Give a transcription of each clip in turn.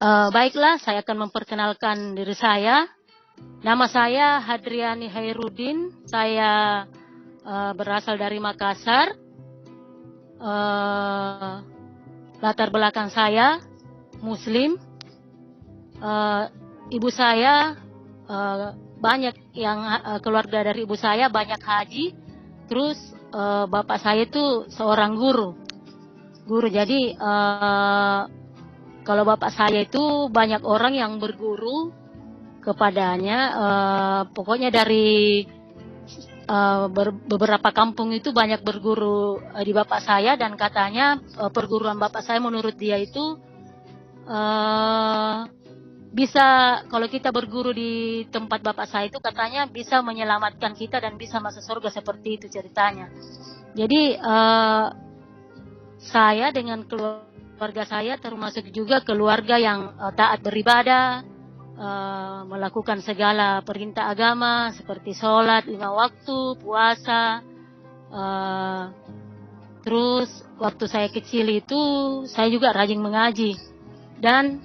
Baiklah, saya akan memperkenalkan diri saya. Nama saya Hadriani Hairudin. Saya berasal dari Makassar. Uh, Latar belakang saya Muslim. Ibu saya banyak yang keluarga dari ibu saya banyak haji. Terus bapak saya itu seorang guru. Jadi kalau bapak saya itu banyak orang yang berguru kepadanya. Pokoknya dari beberapa kampung itu banyak berguru di bapak saya, dan katanya perguruan bapak saya menurut dia itu bisa, kalau kita berguru di tempat bapak saya itu katanya bisa menyelamatkan kita dan bisa masuk surga, seperti itu ceritanya. Jadi saya dengan keluarga saya termasuk juga keluarga yang taat beribadah, melakukan segala perintah agama seperti sholat 5 waktu, puasa. Terus waktu saya kecil itu saya juga rajin mengaji, dan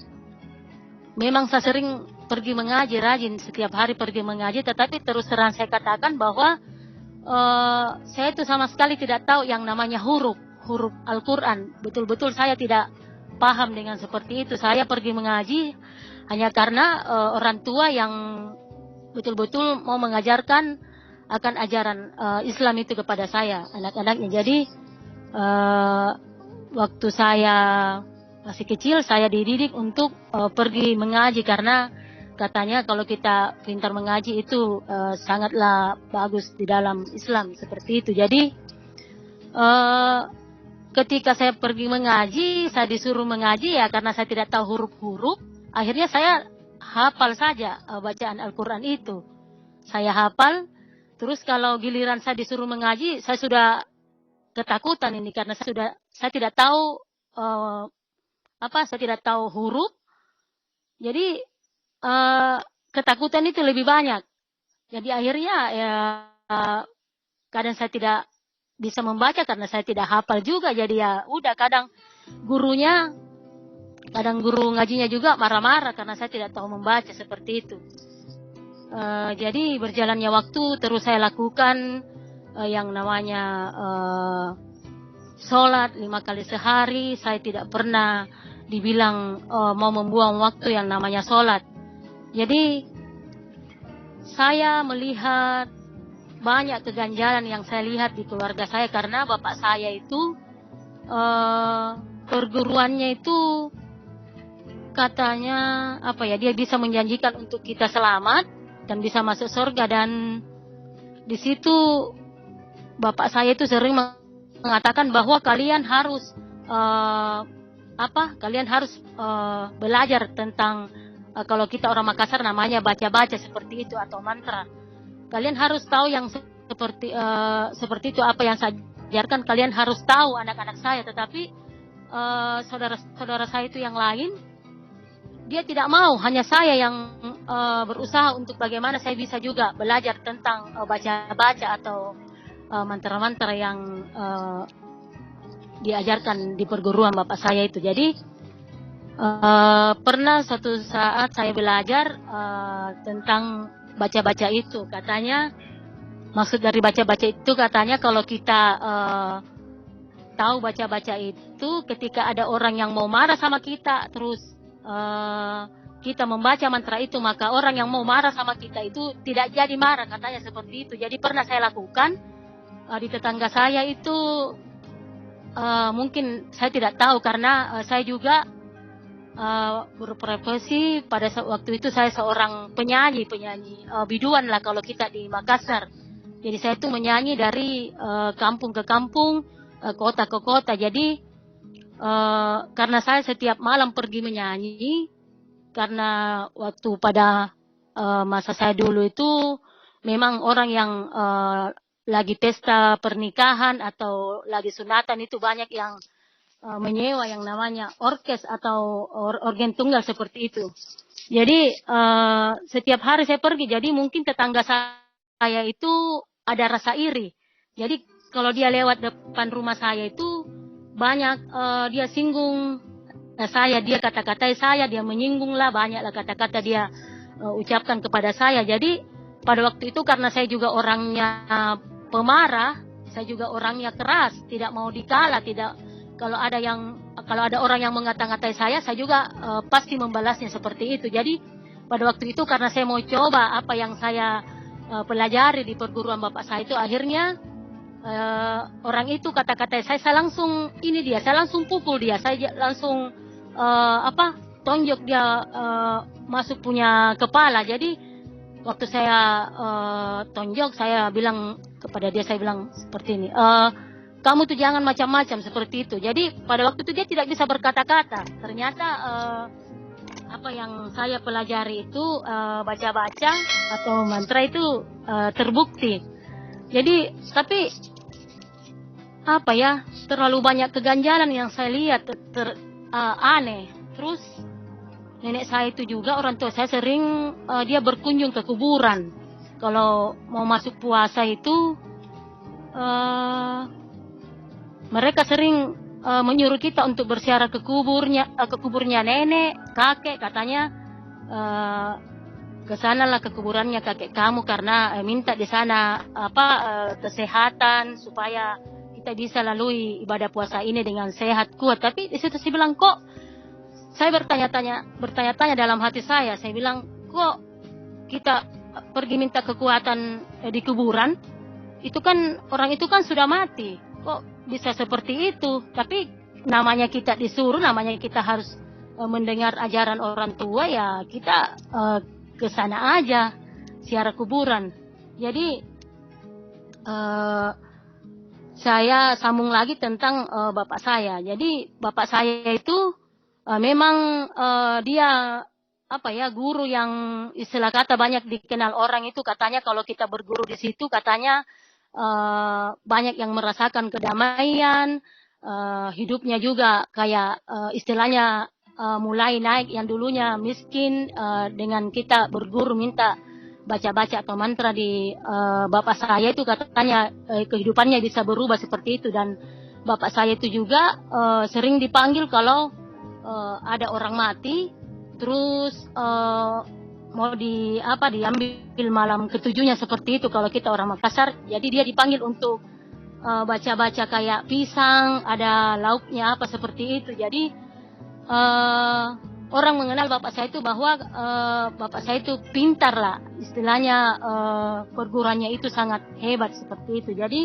memang saya sering pergi mengaji, rajin setiap hari pergi mengaji. Tetapi terus terang saya katakan bahwa saya itu sama sekali tidak tahu yang namanya huruf Al-Quran. Betul-betul saya tidak paham dengan seperti itu. Saya pergi mengaji hanya karena orang tua yang betul-betul mau mengajarkan akan ajaran Islam itu kepada saya, anak-anaknya. Jadi waktu saya masih kecil saya dididik untuk pergi mengaji, karena katanya kalau kita pintar mengaji itu sangatlah bagus di dalam Islam, seperti itu. Jadi ketika saya pergi mengaji, saya disuruh mengaji ya karena saya tidak tahu huruf-huruf. Akhirnya saya hafal saja bacaan Al-Quran itu. Saya hafal. Terus kalau giliran saya disuruh mengaji, saya sudah ketakutan ini karena saya tidak tahu saya tidak tahu huruf. Jadi ketakutan itu lebih banyak. Jadi akhirnya ya kadang saya tidak bisa membaca karena saya tidak hafal juga. Jadi ya udah, kadang guru ngajinya juga marah-marah karena saya tidak tahu membaca, seperti itu. Jadi berjalannya waktu terus saya lakukan yang namanya sholat 5 kali sehari. Saya tidak pernah dibilang mau membuang waktu yang namanya sholat. Jadi saya melihat banyak keganjalan yang saya lihat di keluarga saya, karena bapak saya itu perguruannya itu katanya dia bisa menjanjikan untuk kita selamat dan bisa masuk surga. Dan di situ bapak saya itu sering mengatakan bahwa kalian harus belajar tentang kalau kita orang Makassar namanya baca-baca seperti itu atau mantra. Kalian harus tahu yang seperti itu. Apa yang saya ajarkan kalian harus tahu, anak-anak saya. Tetapi saudara-saudara saya itu yang lain, dia tidak mau. Hanya saya yang berusaha untuk bagaimana saya bisa juga belajar tentang baca-baca atau mantra-mantra yang diajarkan di perguruan bapak saya itu. Jadi pernah suatu saat saya belajar tentang baca-baca itu. Katanya maksud dari baca-baca itu katanya kalau kita tahu baca-baca itu, ketika ada orang yang mau marah sama kita, terus kita membaca mantra itu, maka orang yang mau marah sama kita itu tidak jadi marah, katanya seperti itu. Jadi pernah saya lakukan di tetangga saya itu. Mungkin saya tidak tahu karena saya juga berprofesi pada waktu itu saya seorang penyanyi biduan lah kalau kita di Makassar. Jadi saya itu menyanyi dari kampung ke kampung, kota ke kota. Jadi karena saya setiap malam pergi menyanyi, karena waktu pada masa saya dulu itu memang orang yang lagi pesta pernikahan atau lagi sunatan itu banyak yang menyewa yang namanya orkes atau organ tunggal seperti itu. Jadi setiap hari saya pergi, jadi mungkin tetangga saya itu ada rasa iri. Jadi kalau dia lewat depan rumah saya itu banyak dia singgung saya, dia kata-katai saya, dia menyinggung lah, banyaklah kata-kata dia ucapkan kepada saya. Jadi pada waktu itu karena saya juga orangnya pemarah, saya juga orangnya keras, tidak mau dikala, tidak kalau ada orang yang mengata-ngatai saya juga pasti membalasnya seperti itu. Jadi pada waktu itu karena saya mau coba apa yang saya pelajari di perguruan bapak saya itu, akhirnya orang itu kata-kata saya langsung saya langsung pukul dia, saya langsung tonjok dia masuk punya kepala. Jadi waktu saya tonjok, saya bilang kepada dia, saya bilang seperti ini, kamu tuh jangan macam-macam seperti itu. Jadi pada waktu itu dia tidak bisa berkata-kata. Ternyata apa yang saya pelajari itu baca-baca atau mantra itu terbukti. Jadi tapi terlalu banyak keganjalan yang saya lihat aneh. Terus nenek saya itu juga, orang tua saya sering dia berkunjung ke kuburan. Kalau mau masuk puasa itu mereka sering menyuruh kita untuk berziarah ke kuburnya nenek, kakek, katanya ke sanalah, ke kuburannya kakek kamu, karena minta di sana kesehatan supaya kita bisa lalui ibadah puasa ini dengan sehat kuat. Tapi di situ saya bilang, kok saya bertanya-tanya dalam hati saya bilang, kok kita pergi minta kekuatan di kuburan? Itu kan orang itu kan sudah mati. Kok bisa seperti itu? Tapi namanya kita disuruh, namanya kita harus mendengar ajaran orang tua, ya kita ke sana aja, ziarah kuburan. Jadi saya sambung lagi tentang bapak saya. Jadi bapak saya itu memang dia guru yang istilah kata banyak dikenal orang itu. Katanya kalau kita berguru di situ, katanya banyak yang merasakan kedamaian, hidupnya juga kayak istilahnya mulai naik, yang dulunya miskin, dengan kita berguru minta baca-baca atau mantra di bapak saya itu, katanya kehidupannya bisa berubah seperti itu. Dan bapak saya itu juga sering dipanggil kalau ada orang mati, terus mau diambil malam ketujuhnya seperti itu kalau kita orang Makassar. Jadi dia dipanggil untuk baca-baca kayak pisang, ada lauknya apa seperti itu. Jadi orang mengenal bapak saya itu bahwa bapak saya itu pintar lah, istilahnya perguruannya itu sangat hebat seperti itu. Jadi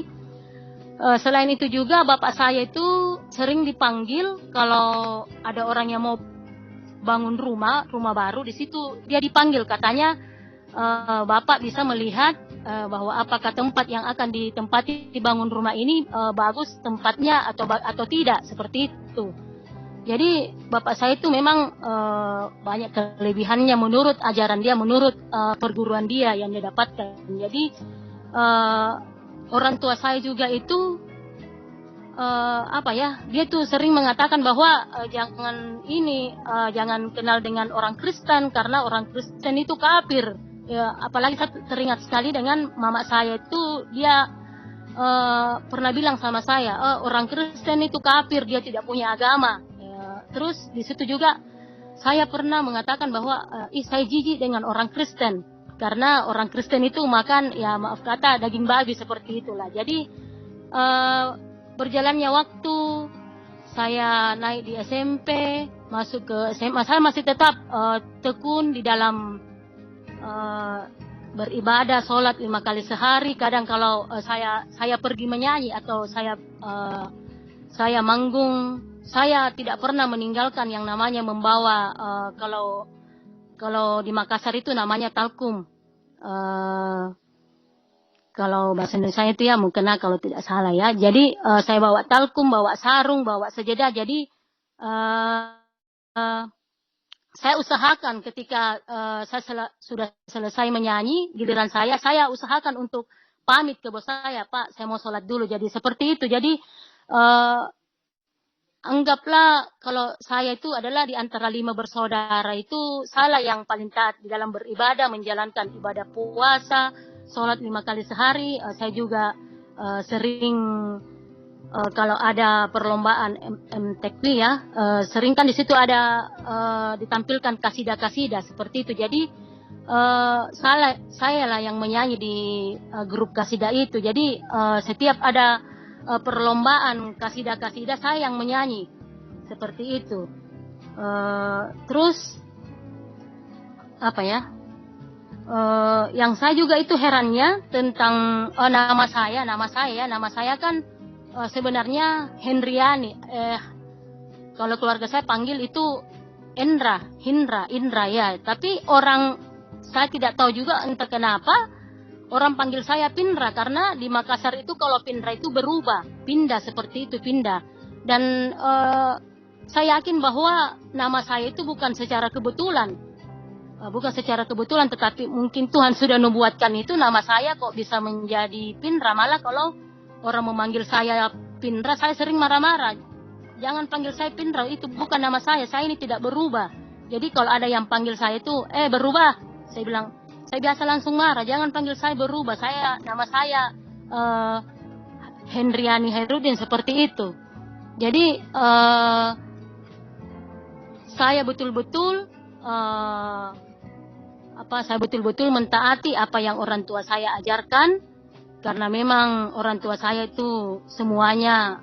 selain itu juga bapak saya itu sering dipanggil kalau ada orang yang mau bangun rumah baru, di situ dia dipanggil, katanya bapak bisa melihat bahwa apakah tempat yang akan ditempati dibangun rumah ini bagus tempatnya atau tidak, seperti itu. Jadi bapak saya itu memang banyak kelebihannya menurut ajaran dia, menurut perguruan dia yang dia dapatkan. Jadi orang tua saya juga itu dia tuh sering mengatakan bahwa jangan kenal dengan orang Kristen karena orang Kristen itu kafir. Ya, apalagi saya teringat sekali dengan mama saya itu, dia pernah bilang sama saya, orang Kristen itu kafir, dia tidak punya agama. Terus di situ juga saya pernah mengatakan bahwa saya jijik dengan orang Kristen karena orang Kristen itu makan, ya maaf kata, daging babi seperti itulah. Jadi berjalannya waktu, saya naik di SMP, masuk ke SMA, saya masih tetap tekun di dalam beribadah, sholat 5 kali sehari. Kadang kalau saya pergi menyanyi atau saya manggung, saya tidak pernah meninggalkan yang namanya membawa kalau di Makassar itu namanya talkum. Kalau bahasa Indonesia itu ya mungkin kalau tidak salah ya. Jadi saya bawa talkum, bawa sarung, bawa sejadah. Jadi saya usahakan ketika saya sudah selesai menyanyi, giliran saya usahakan untuk pamit ke bos saya, Pak, saya mau sholat dulu. Jadi seperti itu. Jadi anggaplah kalau saya itu adalah di antara 5 bersaudara itu saya yang paling taat di dalam beribadah, menjalankan ibadah puasa, sholat 5 kali sehari. Saya juga sering kalau ada perlombaan MTQ ya, sering kan di situ ada ditampilkan kasidah-kasidah seperti itu. Jadi saya lah yang menyanyi di grup kasidah itu. Jadi setiap ada perlombaan kasidah-kasidah saya yang menyanyi seperti itu. Terus apa ya? Yang saya juga itu herannya tentang nama saya kan sebenarnya Hendriani. Kalau keluarga saya panggil itu Indra ya. Tapi saya tidak tahu juga entah kenapa orang panggil saya Pindra, karena di Makassar itu kalau Pindra itu berubah, pindah seperti itu, pindah. Dan saya yakin bahwa nama saya itu bukan secara kebetulan. Tetapi mungkin Tuhan sudah membuatkan itu, nama saya kok bisa menjadi Pindra. Malah kalau orang memanggil saya Pindra, saya sering marah-marah. Jangan panggil saya Pindra, itu bukan nama saya ini tidak berubah. Jadi kalau ada yang panggil saya itu, berubah, saya bilang, saya biasa langsung marah, jangan panggil saya berubah, nama saya Hendriani Hairudin, seperti itu. Jadi saya betul-betul mentaati apa yang orang tua saya ajarkan, karena memang orang tua saya itu semuanya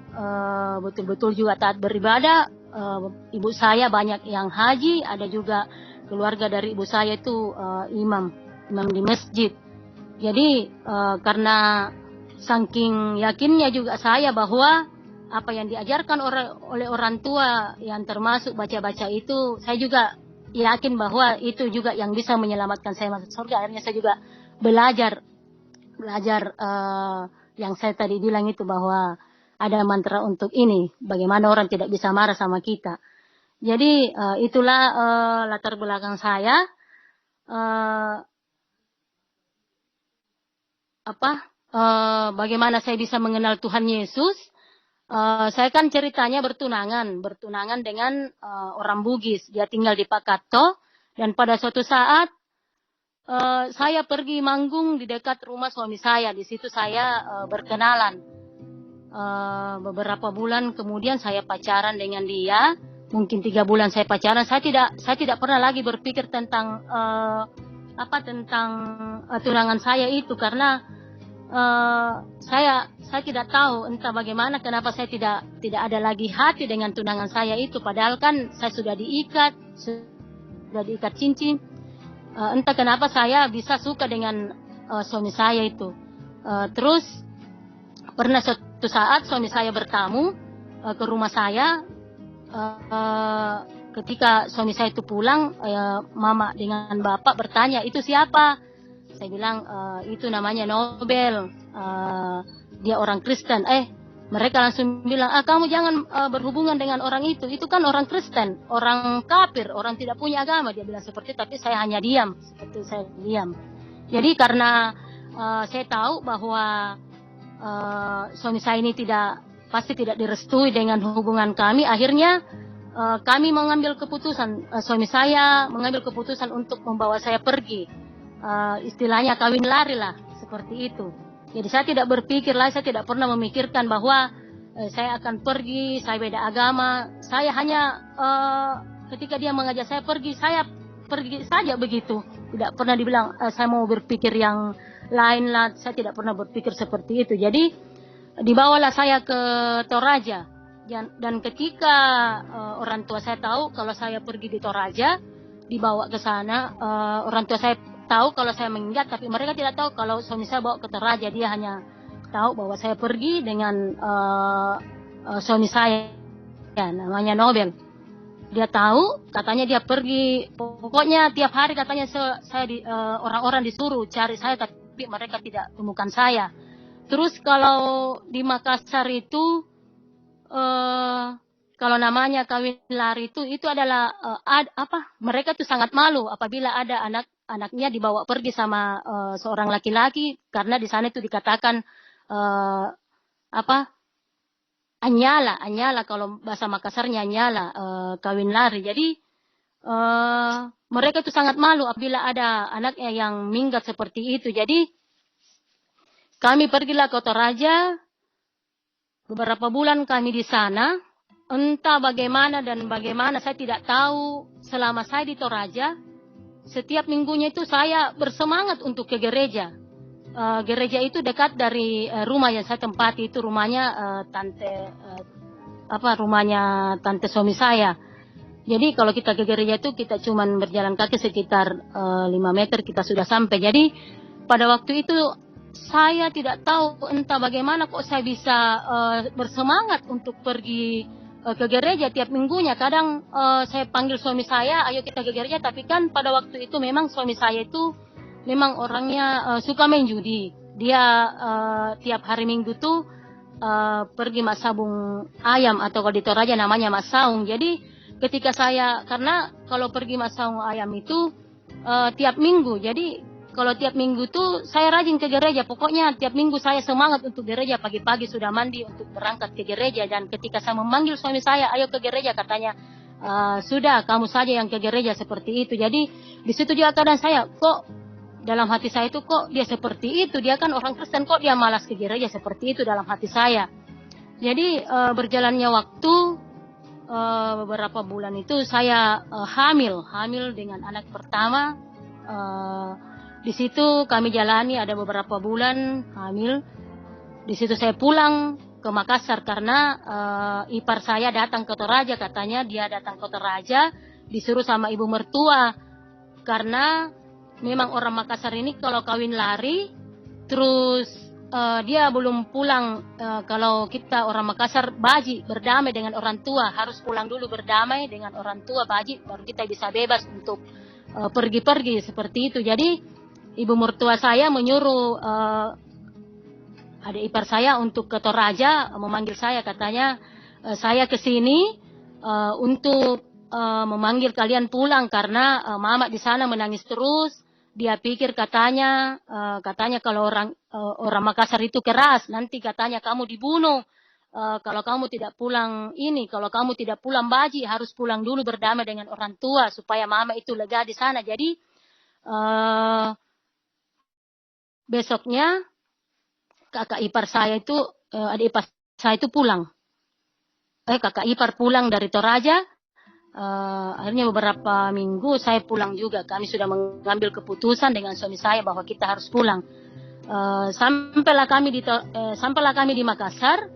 betul-betul juga taat beribadah. Ibu saya banyak yang haji, ada juga keluarga dari ibu saya itu imam di masjid. Jadi karena saking yakinnya juga saya bahwa apa yang diajarkan oleh orang tua yang termasuk baca-baca itu, saya juga yakin bahwa itu juga yang bisa menyelamatkan saya masuk surga. Akhirnya saya juga belajar yang saya tadi bilang itu, bahwa ada mantra untuk ini, bagaimana orang tidak bisa marah sama kita. Jadi itulah latar belakang saya. Bagaimana saya bisa mengenal Tuhan Yesus? Saya kan ceritanya bertunangan dengan orang Bugis. Dia tinggal di Pakato, dan pada suatu saat saya pergi manggung di dekat rumah suami saya. Di situ saya berkenalan. Beberapa bulan kemudian saya pacaran dengan dia. Mungkin 3 bulan saya pacaran. Saya tidak pernah lagi berpikir tentang tunangan saya itu, karena saya tidak tahu entah bagaimana, kenapa saya tidak ada lagi hati dengan tunangan saya itu, padahal kan saya sudah diikat cincin. Entah kenapa saya bisa suka dengan suami saya itu. Terus pernah suatu saat suami saya bertamu ke rumah saya. Ketika suami saya itu pulang, mama dengan bapak bertanya, itu siapa? Saya bilang, itu namanya Nobel, dia orang Kristen. Mereka langsung bilang, kamu jangan berhubungan dengan orang itu kan orang Kristen, orang kafir, orang tidak punya agama. Dia bilang seperti itu, tapi saya hanya diam, Jadi karena saya tahu bahwa suami saya ini pasti tidak direstui dengan hubungan kami, akhirnya kami mengambil keputusan, suami saya mengambil keputusan untuk membawa saya pergi. Istilahnya kawin lari lah, seperti itu. Jadi saya tidak berpikir lah, saya tidak pernah memikirkan bahwa saya akan pergi, saya beda agama. Saya hanya ketika dia mengajak saya pergi saja begitu. Tidak pernah dibilang saya mau berpikir yang lain lah, saya tidak pernah berpikir seperti itu. Jadi dibawalah saya ke Toraja. Dan ketika orang tua saya tahu kalau saya pergi di Toraja, dibawa ke sana, orang tua saya tahu kalau saya meninggal, tapi mereka tidak tahu kalau suami saya bawa ke Toraja. Dia hanya tahu bahwa saya pergi dengan suami saya, namanya Nobel. Dia tahu, katanya dia pergi, pokoknya tiap hari katanya orang-orang disuruh cari saya, tapi mereka tidak temukan saya. Terus kalau di Makassar itu, kalau namanya kawin lari itu adalah mereka tuh sangat malu apabila ada anaknya dibawa pergi sama seorang laki-laki, karena di sana itu dikatakan anyala kalau bahasa Makassarnya anyala, kawin lari. Jadi mereka itu sangat malu apabila ada anaknya yang minggat seperti itu. Jadi kami pergilah ke Toraja. beberapa bulan kami di sana. Entah bagaimana dan bagaimana saya tidak tahu. Selama saya di Toraja, setiap minggunya itu saya bersemangat untuk ke gereja. Gereja itu dekat dari rumah yang saya tempati, itu rumahnya rumahnya tante suami saya. Jadi kalau kita ke gereja itu kita cuman berjalan kaki sekitar 5 meter kita sudah sampai. Jadi pada waktu itu saya tidak tahu entah bagaimana kok saya bisa bersemangat untuk pergi ke gereja tiap minggunya. Kadang saya panggil suami saya, ayo kita ke gereja. Tapi kan pada waktu itu memang suami saya itu memang orangnya suka main judi. Dia tiap hari Minggu tuh pergi masabung ayam atau kalau di Toraja namanya masaung. Jadi ketika saya, karena kalau pergi masaung ayam itu tiap minggu. Jadi kalau tiap minggu tuh saya rajin ke gereja. Pokoknya tiap minggu saya semangat untuk gereja. Pagi-pagi sudah mandi untuk berangkat ke gereja. Dan ketika saya memanggil suami saya, ayo ke gereja, katanya, sudah kamu saja yang ke gereja, seperti itu. Jadi di situ juga kadang saya, kok dalam hati saya itu kok dia seperti itu. Dia kan orang Kristen, kok dia malas ke gereja, seperti itu dalam hati saya. Jadi berjalannya waktu, beberapa bulan itu saya hamil dengan anak pertama. Di situ kami jalani ada beberapa bulan hamil. Di situ saya pulang ke Makassar karena ipar saya datang ke Toraja. Katanya dia datang ke Toraja disuruh sama ibu mertua, karena memang orang Makassar ini kalau kawin lari terus dia belum pulang. Kalau kita orang Makassar baji berdamai dengan orang tua, harus pulang dulu berdamai dengan orang tua baji, baru kita bisa bebas untuk pergi-pergi seperti itu. Jadi ibu mertua saya menyuruh adik ipar saya untuk ke Toraja, memanggil saya, katanya saya ke sini untuk memanggil kalian pulang karena mama di sana menangis terus. Dia pikir katanya kalau orang Makassar itu keras, nanti katanya kamu dibunuh. Kalau kamu tidak pulang kalau kamu tidak pulang baji, harus pulang dulu berdamai dengan orang tua supaya mama itu lega di sana. Jadi besoknya kakak ipar saya itu, adik ipar saya itu pulang. Kakak ipar pulang dari Toraja. Akhirnya beberapa minggu saya pulang juga. Kami sudah mengambil keputusan dengan suami saya bahwa kita harus pulang. Sampailah kami di Makassar.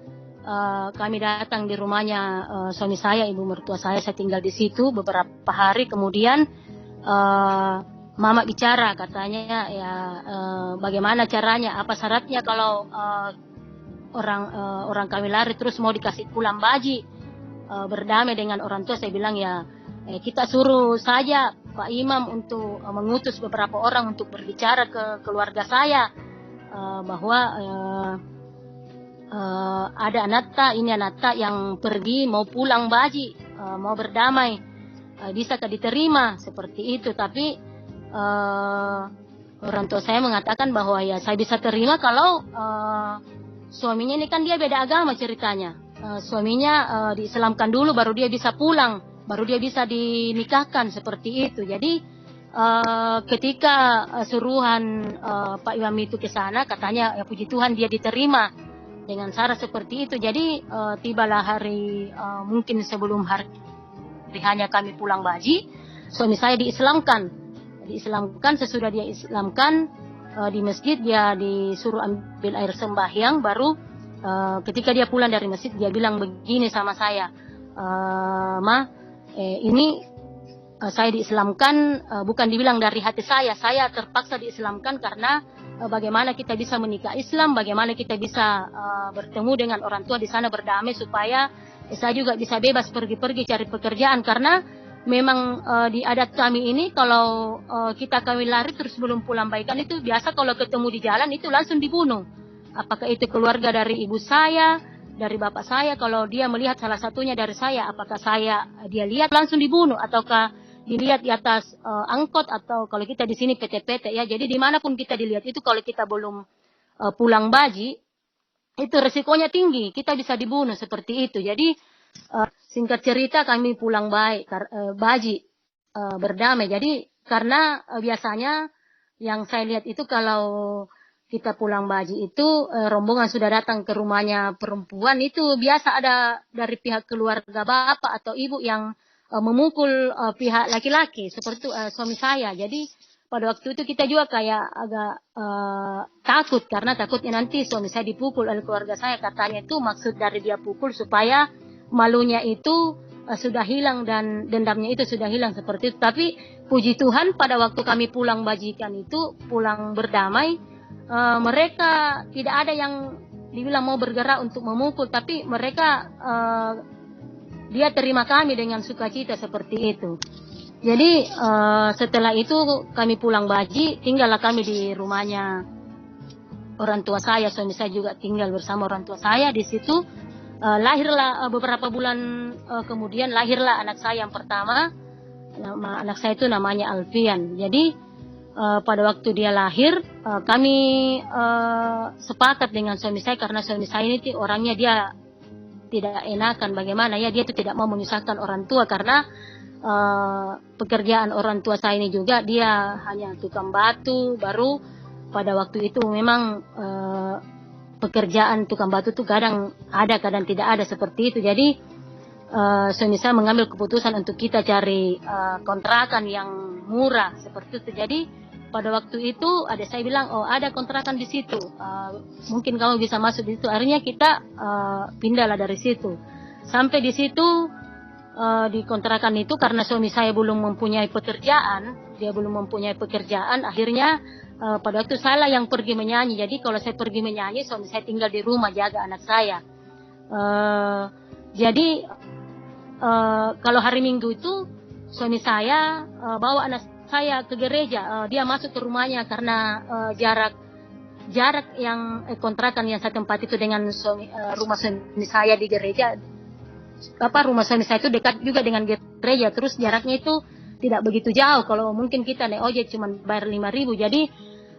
Kami datang di rumahnya suami saya, ibu mertua saya tinggal di situ beberapa hari. Kemudian mama bicara, katanya bagaimana caranya, apa syaratnya kalau orang kami lari terus mau dikasih pulang baji, berdamai dengan orang tua. Saya bilang kita suruh saja Pak Imam untuk mengutus beberapa orang untuk berbicara ke keluarga saya bahwa ada Anatta yang pergi mau pulang baji, mau berdamai, bisakah diterima seperti itu. Tapi orang tua saya mengatakan bahwa saya bisa terima kalau suaminya ini kan dia beda agama ceritanya. Suaminya diislamkan dulu baru dia bisa pulang, baru dia bisa dinikahkan, seperti itu. Jadi ketika suruhan Pak Imam itu ke sana, katanya puji Tuhan dia diterima dengan syarat seperti itu. Jadi tibalah hari mungkin sebelum hari hanya kami pulang baji, suami saya diislamkan. Sesudah dia islamkan di masjid, dia disuruh ambil air sembahyang. Baru ketika dia pulang dari masjid, dia bilang begini sama saya, ini saya diislamkan, bukan dibilang dari hati saya terpaksa diislamkan karena bagaimana kita bisa menikah Islam, bagaimana kita bisa bertemu dengan orang tua di sana berdamai, supaya saya juga bisa bebas pergi-pergi cari pekerjaan. Karena memang di adat kami ini kalau kita kawin lari terus belum pulang baikan itu biasa kalau ketemu di jalan itu langsung dibunuh. Apakah itu keluarga dari ibu saya, dari bapak saya, kalau dia melihat salah satunya dari saya, apakah dia lihat langsung dibunuh, ataukah dilihat di atas angkot, atau kalau kita di sini PT-PT ya. Jadi dimanapun kita dilihat itu kalau kita belum pulang baji itu resikonya tinggi, kita bisa dibunuh seperti itu. Jadi singkat cerita kami pulang baji berdamai. Jadi karena biasanya yang saya lihat itu kalau kita pulang Baji itu rombongan sudah datang ke rumahnya perempuan, itu biasa ada dari pihak keluarga bapak atau ibu yang memukul pihak laki-laki seperti suami saya. Jadi pada waktu itu kita juga kayak agak takut karena takutnya nanti suami saya dipukul oleh keluarga saya. Katanya itu maksud dari dia pukul supaya malunya itu sudah hilang dan dendamnya itu sudah hilang seperti itu. Tapi puji Tuhan pada waktu kami pulang bajikan itu, pulang berdamai, mereka tidak ada yang dibilang mau bergerak untuk memukul, tapi mereka dia terima kami dengan sukacita seperti itu. Jadi setelah itu kami pulang Baji, tinggallah kami di rumahnya orang tua saya. Suami saya juga tinggal bersama orang tua saya di situ. Lahirlah beberapa bulan kemudian lahirlah anak saya yang pertama. Nama anak saya itu namanya Alfian. Jadi pada waktu dia lahir kami sepakat dengan suami saya, karena suami saya ini orangnya dia tidak enakan bagaimana ya, dia itu tidak mau menyusahkan orang tua karena pekerjaan orang tua saya ini juga dia hanya tukang batu. Baru pada waktu itu memang pekerjaan tukang batu itu kadang ada kadang tidak ada seperti itu. Jadi suami saya mengambil keputusan untuk kita cari kontrakan yang murah seperti itu. Jadi pada waktu itu ada saya bilang, oh ada kontrakan di situ, mungkin kamu bisa masuk di situ. Akhirnya kita pindahlah dari situ. Sampai di situ di kontrakan itu karena suami saya belum mempunyai pekerjaan, dia belum mempunyai pekerjaan. Akhirnya pada waktu saya yang pergi menyanyi. Jadi kalau saya pergi menyanyi, suami saya tinggal di rumah jaga anak saya. Jadi kalau hari Minggu itu suami saya bawa anak saya ke gereja. Dia masuk ke rumahnya karena jarak yang kontrakan yang saya tempat itu dengan rumah suami saya di gereja. Rumah suami saya itu dekat juga dengan gereja. Terus jaraknya itu tidak begitu jauh. Kalau mungkin kita naik ojek cuma bayar 5.000. Jadi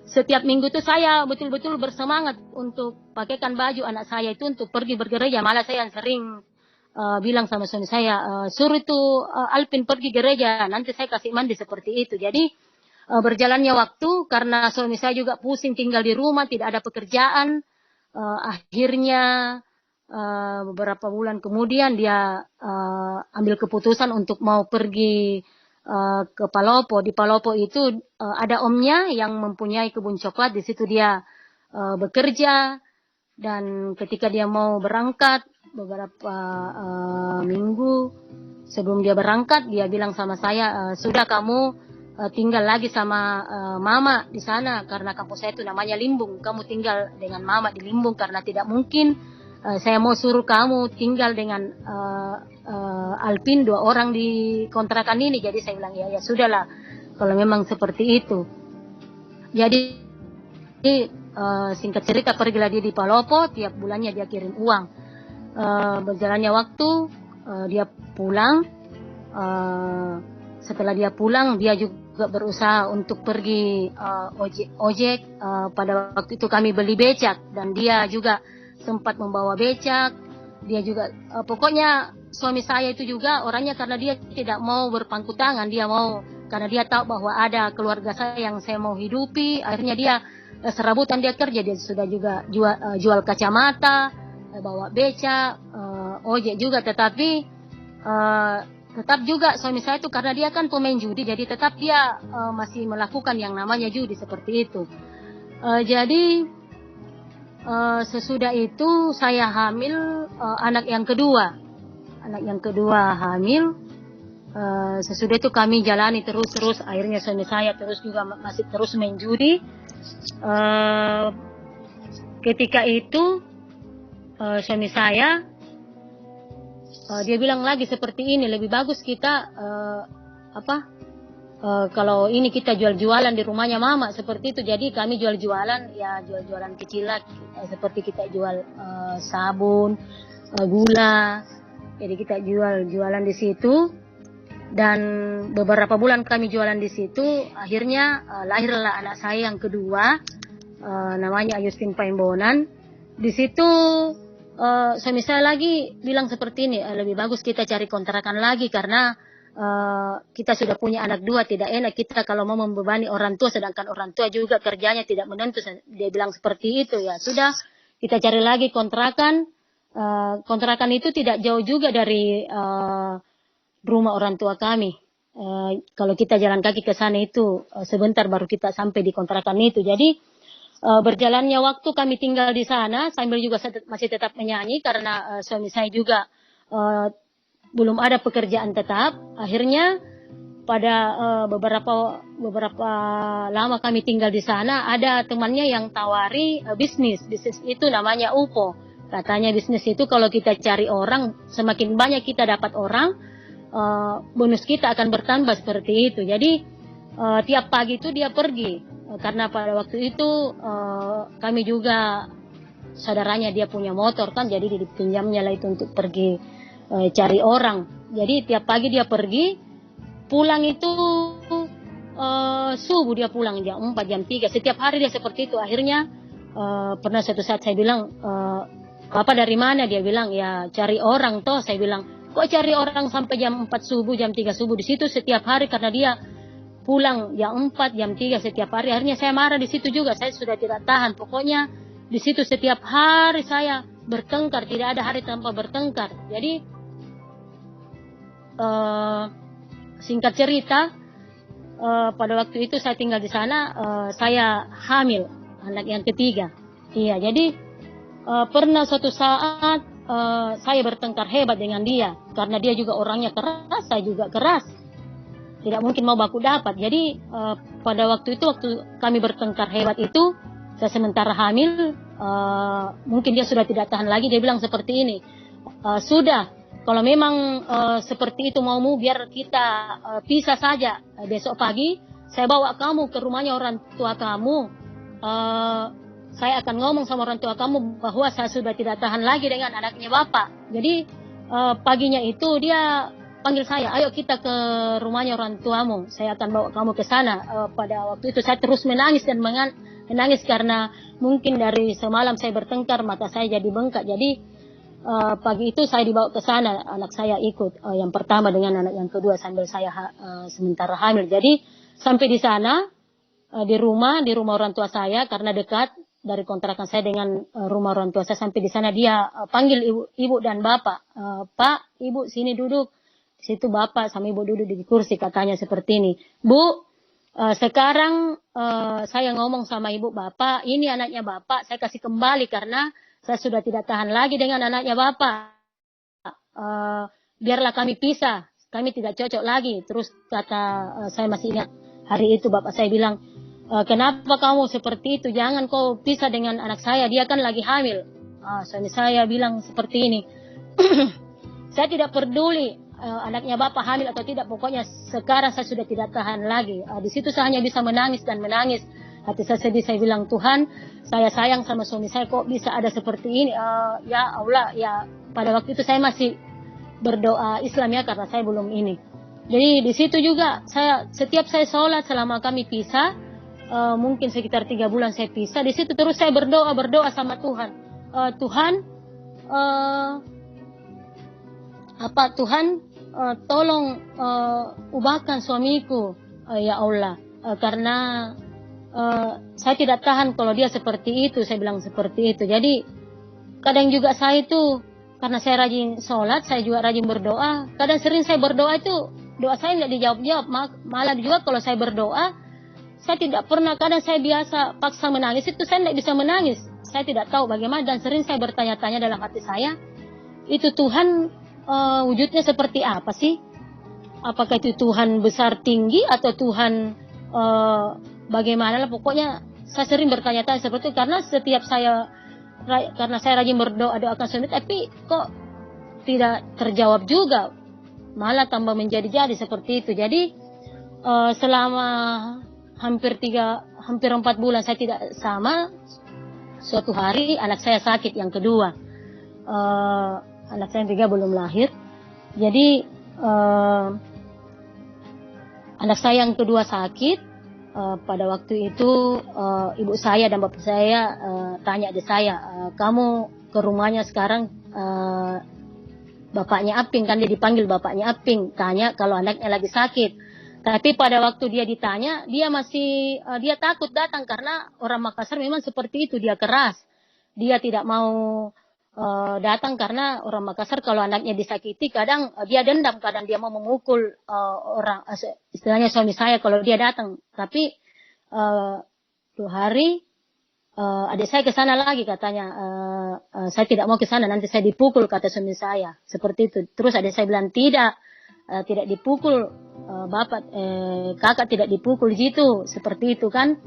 setiap minggu itu saya betul-betul bersemangat untuk pakaikan baju anak saya itu untuk pergi bergereja. Malah saya yang sering bilang sama suami saya, suruh itu Alvin pergi gereja, nanti saya kasih mandi seperti itu. Jadi berjalannya waktu karena suami saya juga pusing tinggal di rumah, tidak ada pekerjaan. Akhirnya beberapa bulan kemudian dia ambil keputusan untuk mau pergi ke Palopo. Di Palopo itu ada omnya yang mempunyai kebun coklat. Di situ dia bekerja, dan ketika dia mau berangkat beberapa minggu sebelum dia berangkat, dia bilang sama saya, sudah kamu tinggal lagi sama mama di sana karena kampus saya itu namanya Limbung. Kamu tinggal dengan mama di Limbung karena tidak mungkin saya mau suruh kamu tinggal dengan Alvin 2 orang di kontrakan ini. Jadi saya bilang ya sudahlah kalau memang seperti itu. Jadi singkat cerita pergilah dia di Palopo, tiap bulannya dia kirim uang. Berjalannya waktu dia pulang. Setelah dia pulang dia juga berusaha untuk pergi ojek. Pada waktu itu kami beli becak dan dia juga sempat membawa becak. Dia juga pokoknya suami saya itu juga orangnya karena dia tidak mau berpangku tangan, dia mau karena dia tahu bahwa ada keluarga saya yang saya mau hidupi. Akhirnya dia serabutan dia kerja, dia sudah juga jual kacamata, bawa becak, ojek juga. Tetapi tetap juga suami saya itu karena dia kan pemain judi, jadi tetap dia masih melakukan yang namanya judi seperti itu. Jadi sesudah itu saya hamil anak yang kedua hamil. Sesudah itu kami jalani terus. Akhirnya suami saya terus juga masih terus main judi. Ketika itu suami saya dia bilang lagi seperti ini, lebih bagus kita kalau ini kita jual-jualan di rumahnya mama seperti itu. Jadi kami jual-jualan kecil lah, seperti kita jual sabun, gula. Jadi kita jualan di situ. Dan beberapa bulan kami jualan di situ, akhirnya lahirlah anak saya yang kedua, namanya Ayustin Paimbonan. Di situ suami saya lagi bilang seperti ini, lebih bagus kita cari kontrakan lagi karena kita sudah punya anak dua, tidak enak kita kalau mau membebani orang tua, sedangkan orang tua juga kerjanya tidak menentu. Dia bilang seperti itu, ya sudah kita cari lagi kontrakan. Kontrakan itu tidak jauh juga dari rumah orang tua kami. Kalau kita jalan kaki ke sana itu sebentar baru kita sampai di kontrakan itu. Jadi berjalannya waktu kami tinggal di sana sambil juga masih tetap menyanyi karena suami saya juga belum ada pekerjaan tetap. Akhirnya pada beberapa lama kami tinggal di sana, ada temannya yang tawari bisnis itu namanya UPO. Katanya bisnis itu kalau kita cari orang, semakin banyak kita dapat orang, bonus kita akan bertambah seperti itu. Jadi tiap pagi itu dia pergi, karena pada waktu itu kami juga saudaranya dia punya motor kan, jadi dipinjamnya lah itu untuk pergi cari orang. Jadi tiap pagi dia pergi, pulang itu subuh dia pulang jam 4, jam 3. Setiap hari dia seperti itu. Akhirnya pernah suatu saat saya bilang, Papa dari mana? Dia bilang, ya cari orang toh. Saya bilang, kok cari orang sampai jam 4 subuh, jam 3 subuh di situ setiap hari, karena dia pulang jam 4, jam 3 setiap hari. Akhirnya saya marah di situ juga, saya sudah tidak tahan. Pokoknya di situ setiap hari saya bertengkar, tidak ada hari tanpa bertengkar. Jadi singkat cerita, pada waktu itu saya tinggal di sana, saya hamil anak yang ketiga. Iya, jadi pernah suatu saat saya bertengkar hebat dengan dia, karena dia juga orangnya keras, saya juga keras. Tidak mungkin mau baku dapat. Jadi pada waktu itu, waktu kami bertengkar hebat itu, saya sementara hamil, mungkin dia sudah tidak tahan lagi. Dia bilang seperti ini, sudah, kalau memang seperti itu maumu, biar kita pisah saja. Besok pagi saya bawa kamu ke rumahnya orang tua kamu. Saya akan ngomong sama orang tua kamu bahwa saya sudah tidak tahan lagi dengan anaknya Bapak. Jadi paginya itu dia panggil saya, ayo kita ke rumahnya orang tuamu. Saya akan bawa kamu ke sana. Pada waktu itu saya terus menangis dan menangis karena mungkin dari semalam saya bertengkar, mata saya jadi bengkak. Jadi pagi itu saya dibawa ke sana, anak saya ikut, yang pertama dengan anak yang kedua sambil saya sementara hamil. Jadi sampai di sana, di rumah orang tua saya, karena dekat dari kontrakan saya dengan rumah orang tua saya. Sampai di sana dia panggil ibu dan bapak, Pak, Ibu sini duduk. Di situ bapak sama ibu duduk di kursi, katanya seperti ini, Bu, sekarang saya ngomong sama ibu bapak, ini anaknya bapak, saya kasih kembali karena saya sudah tidak tahan lagi dengan anaknya Bapak. Biarlah kami pisah, kami tidak cocok lagi. Terus kata, saya masih ingat hari itu Bapak saya bilang, kenapa kamu seperti itu? Jangan kau pisah dengan anak saya, dia kan lagi hamil. Suami saya bilang seperti ini, saya tidak peduli anaknya Bapak hamil atau tidak, pokoknya sekarang saya sudah tidak tahan lagi. Di situ saya hanya bisa menangis dan menangis. Hati saya sedih, saya bilang, Tuhan, saya sayang sama suami saya, kok bisa ada seperti ini. Ya Allah, ya pada waktu itu saya masih berdoa Islam ya, karena saya belum ini. Jadi di situ juga setiap saya sholat selama kami pisah, mungkin sekitar 3 bulan saya pisah, di situ terus saya berdoa sama Tuhan. Tuhan, Tuhan, tolong ubahkan suamiku, ya Allah, karena saya tidak tahan kalau dia seperti itu. Saya bilang seperti itu. Jadi kadang juga saya itu, karena saya rajin sholat, saya juga rajin berdoa. Kadang sering saya berdoa itu, doa saya tidak dijawab-jawab. Malah juga kalau saya berdoa, saya tidak pernah, kadang saya biasa paksa menangis, itu saya tidak bisa menangis. Saya tidak tahu bagaimana, dan sering saya bertanya-tanya dalam hati saya, itu Tuhan wujudnya seperti apa sih? Apakah itu Tuhan besar tinggi atau Tuhan bagaimana lah, pokoknya saya sering bertanya-tanya seperti itu, karena setiap karena saya rajin berdoa, doakan suami, tapi kok tidak terjawab juga, malah tambah menjadi-jadi seperti itu. Jadi selama hampir 4 bulan saya tidak sama, suatu hari anak saya sakit yang kedua, anak saya yang 3 belum lahir. Jadi anak saya yang kedua sakit. Pada waktu itu ibu saya dan bapak saya tanya ke saya, kamu ke rumahnya sekarang bapaknya Aping, kan dia dipanggil bapaknya Aping, tanya kalau anaknya lagi sakit. Tapi pada waktu dia ditanya, dia masih dia takut datang karena orang Makassar memang seperti itu, dia keras. Dia tidak mau datang karena orang Makassar kalau anaknya disakiti kadang dia dendam, kadang dia mau memukul orang, istilahnya suami saya kalau dia datang. Tapi 2 hari adik saya ke sana lagi, katanya saya tidak mau ke sana, nanti saya dipukul, kata suami saya seperti itu. Terus adik saya bilang tidak dipukul, bapak kakak tidak dipukul gitu, seperti itu kan.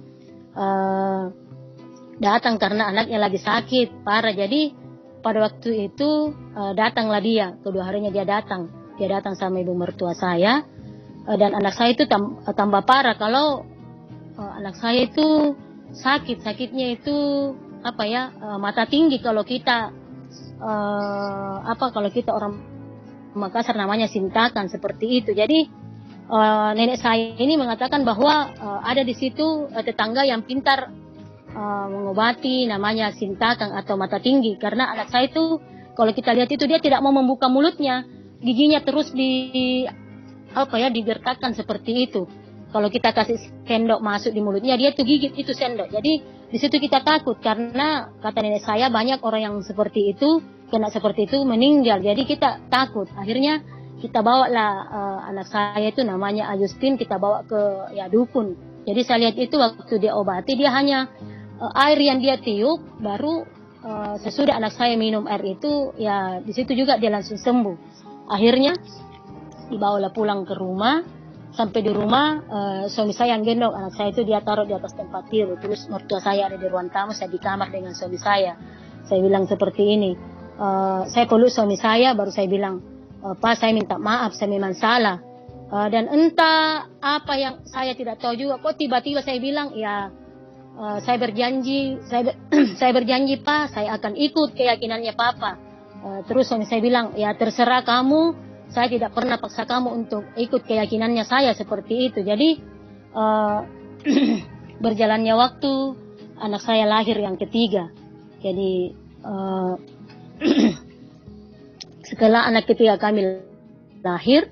Datang karena anaknya lagi sakit parah. Jadi pada waktu itu datanglah dia, kedua harinya dia datang sama ibu mertua saya, dan anak saya itu tambah parah. Kalau anak saya itu sakitnya itu mata tinggi. Kalau kita kalau kita orang Makassar namanya sintakan, seperti itu. Jadi nenek saya ini mengatakan bahwa ada di situ tetangga yang pintar mengobati, namanya sintakang atau mata tinggi. Karena anak saya itu kalau kita lihat itu dia tidak mau membuka mulutnya, giginya terus digertakkan seperti itu. Kalau kita kasih sendok masuk di mulutnya, dia tuh gigit itu sendok. Jadi di situ kita takut karena kata nenek saya banyak orang yang seperti itu, kena seperti itu meninggal. Jadi kita takut. Akhirnya kita bawa lah anak saya itu namanya Agustin, kita bawa ke dukun. Jadi saya lihat itu waktu dia obati, dia hanya air yang dia tiup, baru sesudah anak saya minum air itu, di situ juga dia langsung sembuh. Akhirnya dibawalah pulang ke rumah. Sampai di rumah suami saya yang gendong anak saya itu, dia taruh di atas tempat tidur. Terus mertua saya ada di ruang tamu, saya di kamar dengan suami saya. Saya bilang seperti ini, saya peluk suami saya, baru saya bilang, Pak, saya minta maaf, saya memang salah. Dan entah apa yang saya tidak tahu juga, kok tiba-tiba saya bilang, saya berjanji, saya berjanji Pak, saya akan ikut keyakinannya Papa. Terus suami saya bilang, terserah kamu, saya tidak pernah paksa kamu untuk ikut keyakinannya saya, seperti itu. Jadi berjalannya waktu, anak saya lahir yang ketiga. Jadi setelah anak ketiga kami lahir,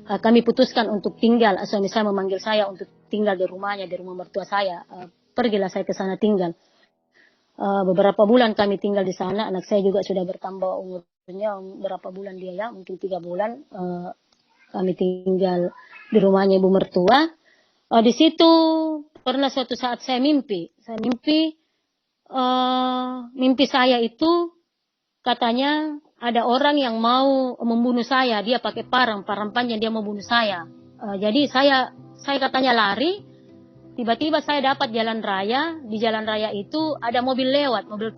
kami putuskan untuk tinggal. Suami saya memanggil saya untuk tinggal di rumahnya, di rumah mertua saya. Pergilah saya ke sana tinggal. Beberapa bulan kami tinggal di sana. Anak saya juga sudah bertambah umurnya, berapa bulan dia mungkin 3 bulan. Kami tinggal di rumahnya ibu mertua. Di situ pernah suatu saat saya mimpi. Mimpi saya itu katanya ada orang yang mau membunuh saya. Dia pakai parang panjang, dia mau bunuh saya. Jadi saya katanya lari. Tiba-tiba saya dapat jalan raya. Di jalan raya itu ada mobil lewat, mobil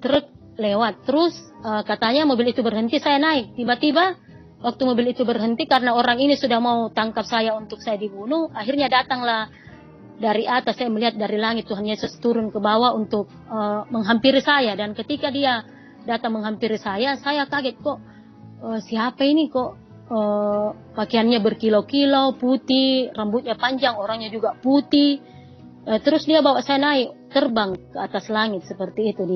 truk lewat. Terus katanya mobil itu berhenti, saya naik. Tiba-tiba waktu mobil itu berhenti, karena orang ini sudah mau tangkap saya untuk saya dibunuh, akhirnya datanglah dari atas. Saya melihat dari langit Tuhan Yesus turun ke bawah untuk menghampiri saya. Dan ketika dia datang menghampiri saya kaget, kok siapa ini, kok pakaiannya berkilau-kilau, putih, rambutnya panjang, orangnya juga putih. Terus dia bawa saya naik, terbang ke atas langit seperti itu.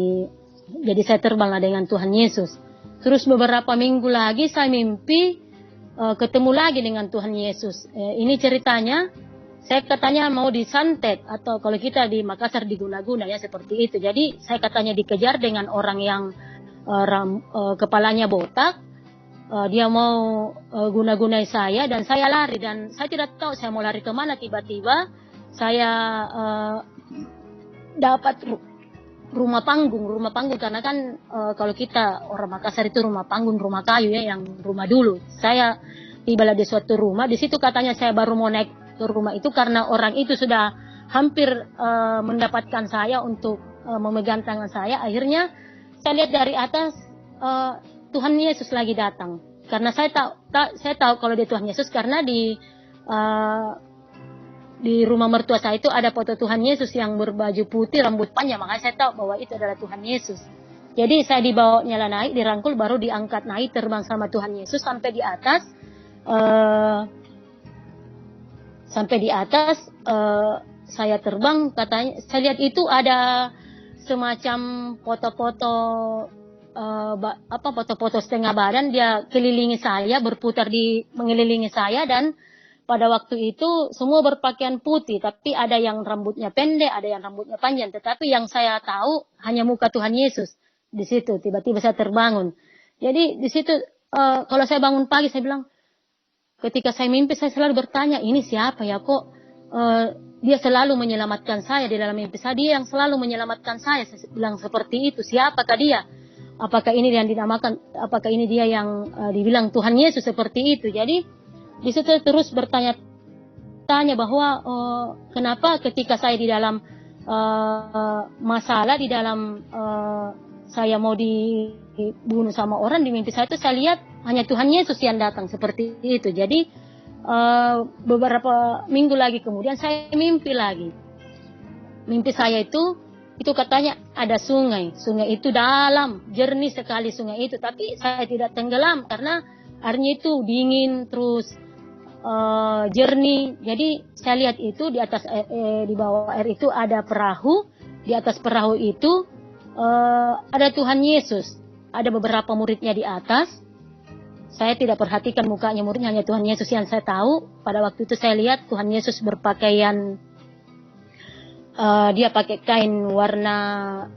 Jadi saya terbanglah dengan Tuhan Yesus. Terus beberapa minggu lagi saya mimpi ketemu lagi dengan Tuhan Yesus. Ini ceritanya, saya katanya mau disantet, atau kalau kita di Makassar diguna-guna seperti itu. Jadi saya katanya dikejar dengan orang yang kepalanya botak. Dia mau guna-gunai saya, dan saya lari, dan saya tidak tahu saya mau lari kemana. Tiba-tiba saya dapat rumah panggung, karena kan kalau kita orang Makassar itu rumah panggung, rumah kayu yang rumah dulu. Saya tibalah di suatu rumah, di situ katanya saya baru mau naik ke rumah itu karena orang itu sudah hampir mendapatkan saya untuk memegang tangan saya. Akhirnya saya lihat dari atas Tuhan Yesus lagi datang. Karena saya tahu kalau dia Tuhan Yesus, karena di rumah mertua saya itu ada foto Tuhan Yesus yang berbaju putih, rambut panjang. Makanya saya tahu bahwa itu adalah Tuhan Yesus. Jadi saya dibawanya naik, dirangkul, baru diangkat naik, terbang sama Tuhan Yesus sampai di atas. Saya terbang, katanya saya lihat itu ada semacam foto-foto foto-foto setengah badan, dia kelilingi saya, mengelilingi saya, dan pada waktu itu semua berpakaian putih, tapi ada yang rambutnya pendek, ada yang rambutnya panjang, tetapi yang saya tahu hanya muka Tuhan Yesus. Di situ tiba-tiba saya terbangun. Jadi di situ kalau saya bangun pagi, saya bilang, ketika saya mimpi saya selalu bertanya, ini siapa ya, kok dia selalu menyelamatkan saya di dalam mimpi saya, dia yang selalu menyelamatkan saya bilang seperti itu. Siapakah dia? Apakah ini yang dinamakan, apakah ini dia yang dibilang Tuhan Yesus seperti itu? Jadi di situ terus bertanya-tanya bahwa kenapa ketika saya di dalam masalah, di dalam saya mau dibunuh sama orang, di mimpi saya itu saya lihat hanya Tuhan Yesus yang datang seperti itu. Jadi beberapa minggu lagi kemudian saya mimpi lagi. Mimpi saya itu katanya ada sungai. Sungai itu dalam, jernih sekali sungai itu. Tapi saya tidak tenggelam karena airnya itu dingin terus jernih. Jadi saya lihat itu di atas di bawah air itu ada perahu. Di atas perahu itu ada Tuhan Yesus. Ada beberapa muridnya di atas. Saya tidak perhatikan mukanya muridnya, hanya Tuhan Yesus yang saya tahu. Pada waktu itu saya lihat Tuhan Yesus berpakaian, dia pakai kain warna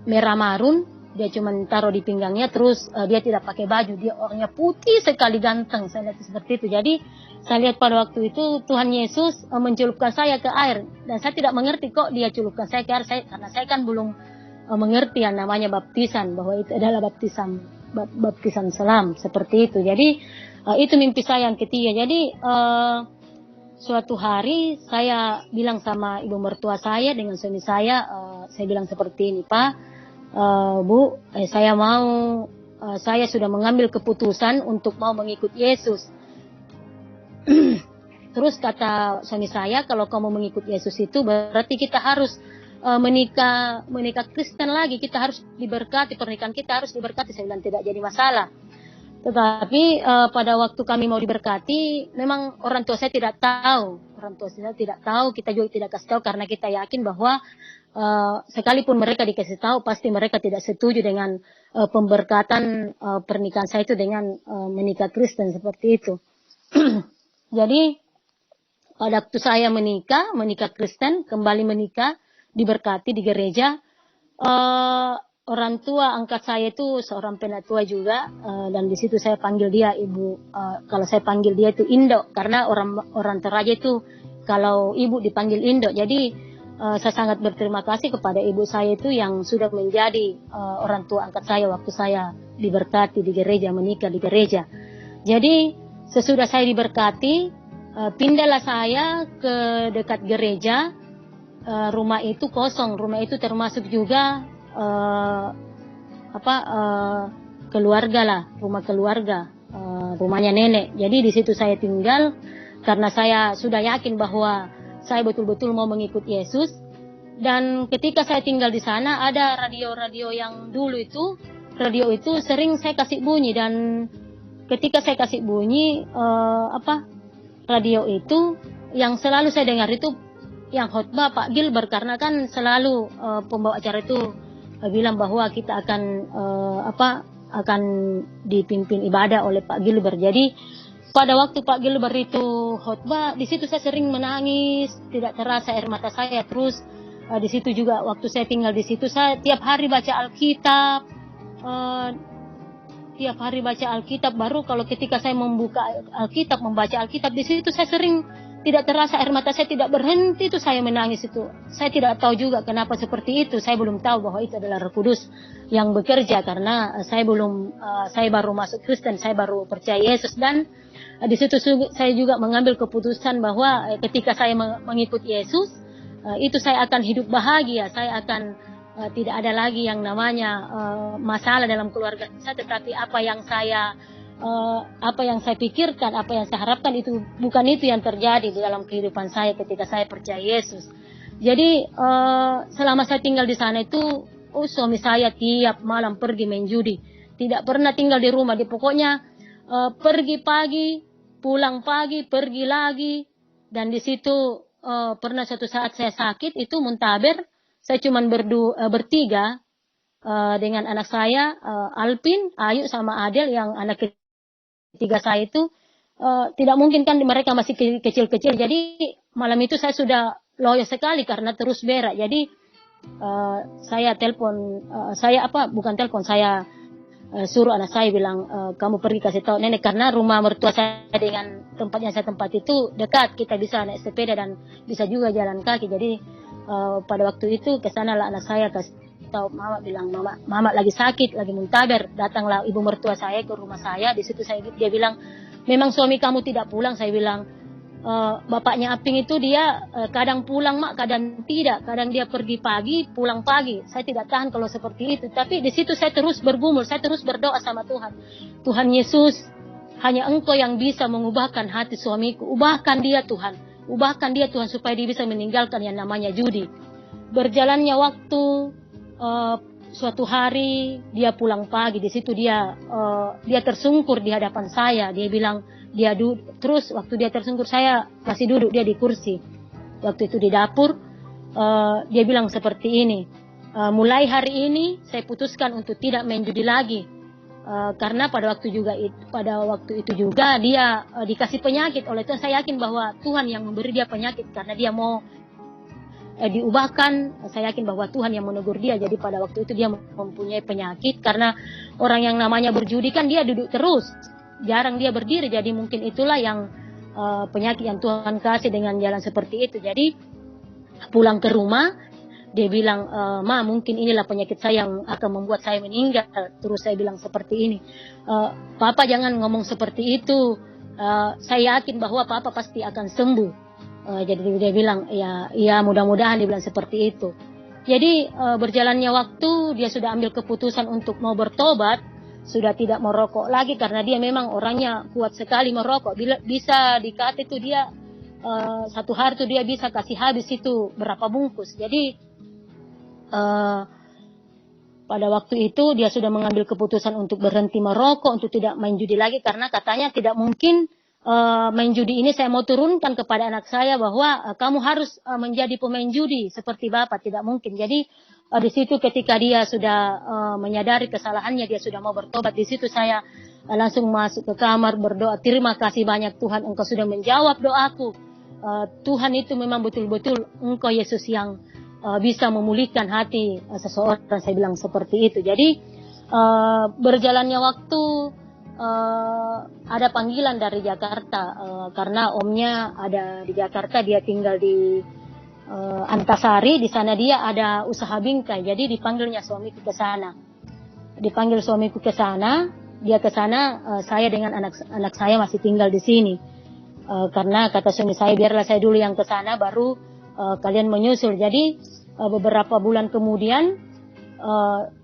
merah marun, dia cuma taruh di pinggangnya, terus dia tidak pakai baju, dia orangnya putih sekali, ganteng, saya lihat seperti itu. Jadi saya lihat pada waktu itu Tuhan Yesus mencelupkan saya ke air, dan saya tidak mengerti kok dia celupkan saya ke air, karena saya kan belum mengerti yang namanya baptisan, bahwa itu adalah baptisan selam seperti itu. Jadi itu mimpi saya yang ketiga. Jadi suatu hari saya bilang sama ibu mertua saya dengan suami saya bilang seperti ini, Pak, Bu, saya sudah mengambil keputusan untuk mau mengikut Yesus. Terus kata suami saya, kalau kamu mengikut Yesus itu berarti kita harus menikah Kristen lagi, kita harus diberkati, pernikahan kita harus diberkati. Saya bilang tidak jadi masalah. Tetapi pada waktu kami mau diberkati, memang orang tua saya tidak tahu. Kita juga tidak kasih tahu karena kita yakin bahwa sekalipun mereka dikasih tahu, pasti mereka tidak setuju dengan pemberkatan pernikahan saya itu dengan menikah Kristen seperti itu. Jadi pada waktu saya menikah Kristen, kembali menikah, diberkati di gereja, orang tua angkat saya itu seorang penatua juga, dan di situ saya panggil dia ibu. Kalau saya panggil dia itu Indo, karena orang Toraja itu kalau ibu dipanggil Indo. Jadi saya sangat berterima kasih kepada ibu saya itu yang sudah menjadi orang tua angkat saya waktu saya diberkati di gereja, menikah di gereja. Jadi sesudah saya diberkati, pindahlah saya ke dekat gereja. Rumah itu kosong, rumah itu termasuk juga keluarga lah, rumah keluarga, rumahnya nenek. Jadi di situ saya tinggal karena saya sudah yakin bahwa saya betul-betul mau mengikut Yesus. Dan ketika saya tinggal di sana, ada radio yang dulu itu, radio itu sering saya kasih bunyi, dan ketika saya kasih bunyi radio itu, yang selalu saya dengar itu yang khotbah Pak Gilbert, karena kan selalu pembawa acara itu bilang bahwa kita akan dipimpin ibadah oleh Pak Gilbert. Jadi pada waktu Pak Gilbert itu khotbah, di situ saya sering menangis, tidak terasa air mata saya. Terus di situ juga waktu saya tinggal di situ, saya tiap hari baca Alkitab, baru kalau ketika saya membuka Alkitab, membaca Alkitab, di situ saya sering tidak terasa air mata saya tidak berhenti, itu saya menangis itu. Saya tidak tahu juga kenapa seperti itu. Saya belum tahu bahwa itu adalah Roh Kudus yang bekerja, karena saya baru masuk Kristen, saya baru percaya Yesus. Dan di situ saya juga mengambil keputusan bahwa ketika saya mengikut Yesus, itu saya akan hidup bahagia. Saya akan tidak ada lagi yang namanya masalah dalam keluarga saya, tetapi apa yang saya pikirkan, apa yang saya harapkan, itu bukan itu yang terjadi di dalam kehidupan saya ketika saya percaya Yesus. Jadi selama saya tinggal di sana itu, suami saya tiap malam pergi main judi, tidak pernah tinggal di rumah. Dia pokoknya pergi pagi, pulang pagi, pergi lagi. Dan di situ pernah suatu saat saya sakit, itu muntaber, saya cuma bertiga. dengan anak saya Alpin, Ayu sama Adel yang anak ketiga saya itu tidak mungkin kan mereka masih kecil-kecil. Jadi malam itu saya sudah loyo sekali karena terus berak. Jadi saya telepon, saya suruh anak saya bilang, kamu pergi kasih tahu nenek, karena rumah mertua saya dengan tempat yang saya tempat itu dekat, kita bisa naik sepeda dan bisa juga jalan kaki. Jadi pada waktu itu kesana lah anak saya kasih tahu mama, bilang mama lagi sakit, lagi muntaber. Datanglah ibu mertua saya ke rumah saya. Di situ dia bilang, memang suami kamu tidak pulang. Saya bilang, bapaknya Aping itu dia kadang pulang mak, kadang tidak, kadang dia pergi pagi, pulang pagi. Saya tidak tahan kalau seperti itu. Tapi di situ saya terus bergumul, saya terus berdoa sama Tuhan. Tuhan Yesus, hanya Engkau yang bisa mengubahkan hati suamiku. Ubahkan dia Tuhan, ubahkan dia Tuhan supaya dia bisa meninggalkan yang namanya judi. Berjalannya waktu, suatu hari dia pulang pagi. Di situ dia tersungkur di hadapan saya. Dia bilang, terus waktu dia tersungkur saya masih duduk dia di kursi. Waktu itu di dapur, dia bilang seperti ini, mulai hari ini saya putuskan untuk tidak main judi lagi, karena pada waktu itu juga dia dikasih penyakit oleh Tuhan. Saya yakin bahwa Tuhan yang memberi dia penyakit karena dia mau diubahkan. Saya yakin bahwa Tuhan yang menegur dia. Jadi pada waktu itu dia mempunyai penyakit, karena orang yang namanya berjudi kan dia duduk terus, jarang dia berdiri. Jadi mungkin itulah yang penyakit yang Tuhan kasih dengan jalan seperti itu. Jadi pulang ke rumah dia bilang, ma mungkin inilah penyakit saya yang akan membuat saya meninggal. Terus saya bilang seperti ini, papa jangan ngomong seperti itu, saya yakin bahwa papa pasti akan sembuh. Jadi dia bilang, ya mudah-mudahan, dia bilang seperti itu. Jadi berjalannya waktu dia sudah ambil keputusan untuk mau bertobat, sudah tidak merokok lagi karena dia memang orangnya kuat sekali merokok. Bisa dikata itu dia satu hari itu dia bisa kasih habis itu berapa bungkus. Jadi pada waktu itu dia sudah mengambil keputusan untuk berhenti merokok, untuk tidak main judi lagi, karena katanya tidak mungkin main judi ini saya mau turunkan kepada anak saya bahwa kamu harus menjadi pemain judi seperti bapak, tidak mungkin. Jadi di situ ketika dia sudah menyadari kesalahannya, dia sudah mau bertobat. Di situ saya langsung masuk ke kamar berdoa, terima kasih banyak Tuhan, Engkau sudah menjawab doaku. Tuhan itu memang betul-betul Engkau Yesus yang bisa memulihkan hati seseorang. Saya bilang seperti itu. Jadi berjalannya waktu, ada panggilan dari Jakarta, karena omnya ada di Jakarta, dia tinggal di Antasari. Di sana dia ada usaha bingkai. Jadi dipanggilnya suamiku ke sana. Dipanggil suamiku ke sana, dia ke sana, saya dengan anak saya masih tinggal di sini. Karena kata suami saya, biarlah saya dulu yang ke sana, baru kalian menyusul. Jadi beberapa bulan kemudian,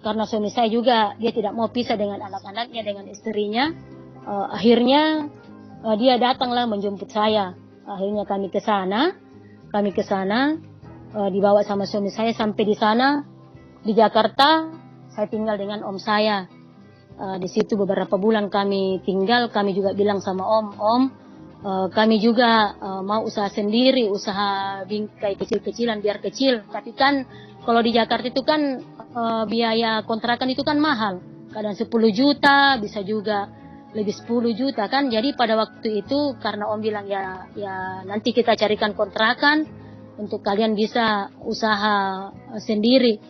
karena suami saya juga dia tidak mau pisah dengan anak-anaknya, dengan istrinya, akhirnya dia datanglah menjemput saya. Akhirnya kami ke sana, dibawa sama suami saya. Sampai di sana di Jakarta, saya tinggal dengan om saya. Di situ beberapa bulan kami tinggal. Kami juga bilang sama om, kami juga mau usaha sendiri, usaha bingkai kecil-kecilan biar kecil. Tapi kan kalau di Jakarta itu kan biaya kontrakan itu kan mahal. Kadang 10 juta, bisa juga lebih 10 juta kan. Jadi pada waktu itu karena om bilang ya nanti kita carikan kontrakan untuk kalian bisa usaha sendiri.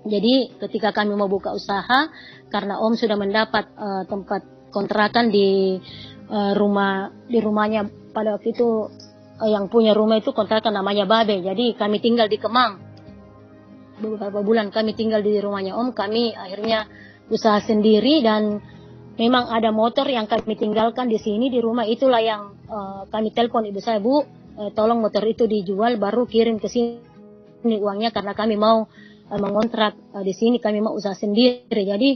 Jadi ketika kami mau buka usaha, karena om sudah mendapat tempat kontrakan di rumahnya pada waktu itu, yang punya rumah itu kontrakan namanya Babe. Jadi kami tinggal di Kemang. Beberapa bulan kami tinggal di rumahnya om. Kami akhirnya usaha sendiri, dan memang ada motor yang kami tinggalkan di sini di rumah. Itulah yang kami telepon ibu saya, Bu, tolong motor itu dijual baru kirim ke sini uangnya, karena kami mau mengontrak di sini, kami mau usaha sendiri. Jadi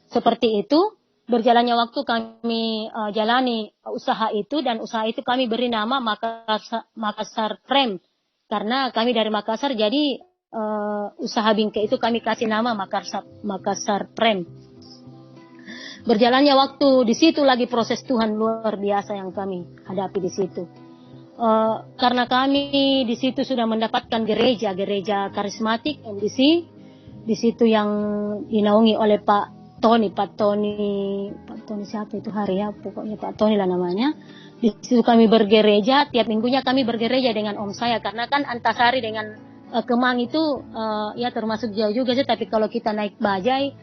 seperti itu. Berjalannya waktu kami jalani usaha itu, dan usaha itu kami beri nama Makassar Prem, karena kami dari Makassar. Jadi usaha bingkai itu kami kasih nama Makassar Prem. Berjalannya waktu, di situ lagi proses Tuhan luar biasa yang kami hadapi di situ. Karena kami di situ sudah mendapatkan gereja karismatik MDC, di situ yang dinaungi oleh Pak Tony siapa itu hari ya, pokoknya Pak Tony lah namanya. Di situ kami bergereja, tiap minggunya kami bergereja dengan om saya, karena kan Antasari dengan Kemang itu ya termasuk jauh juga sih, tapi kalau kita naik bajai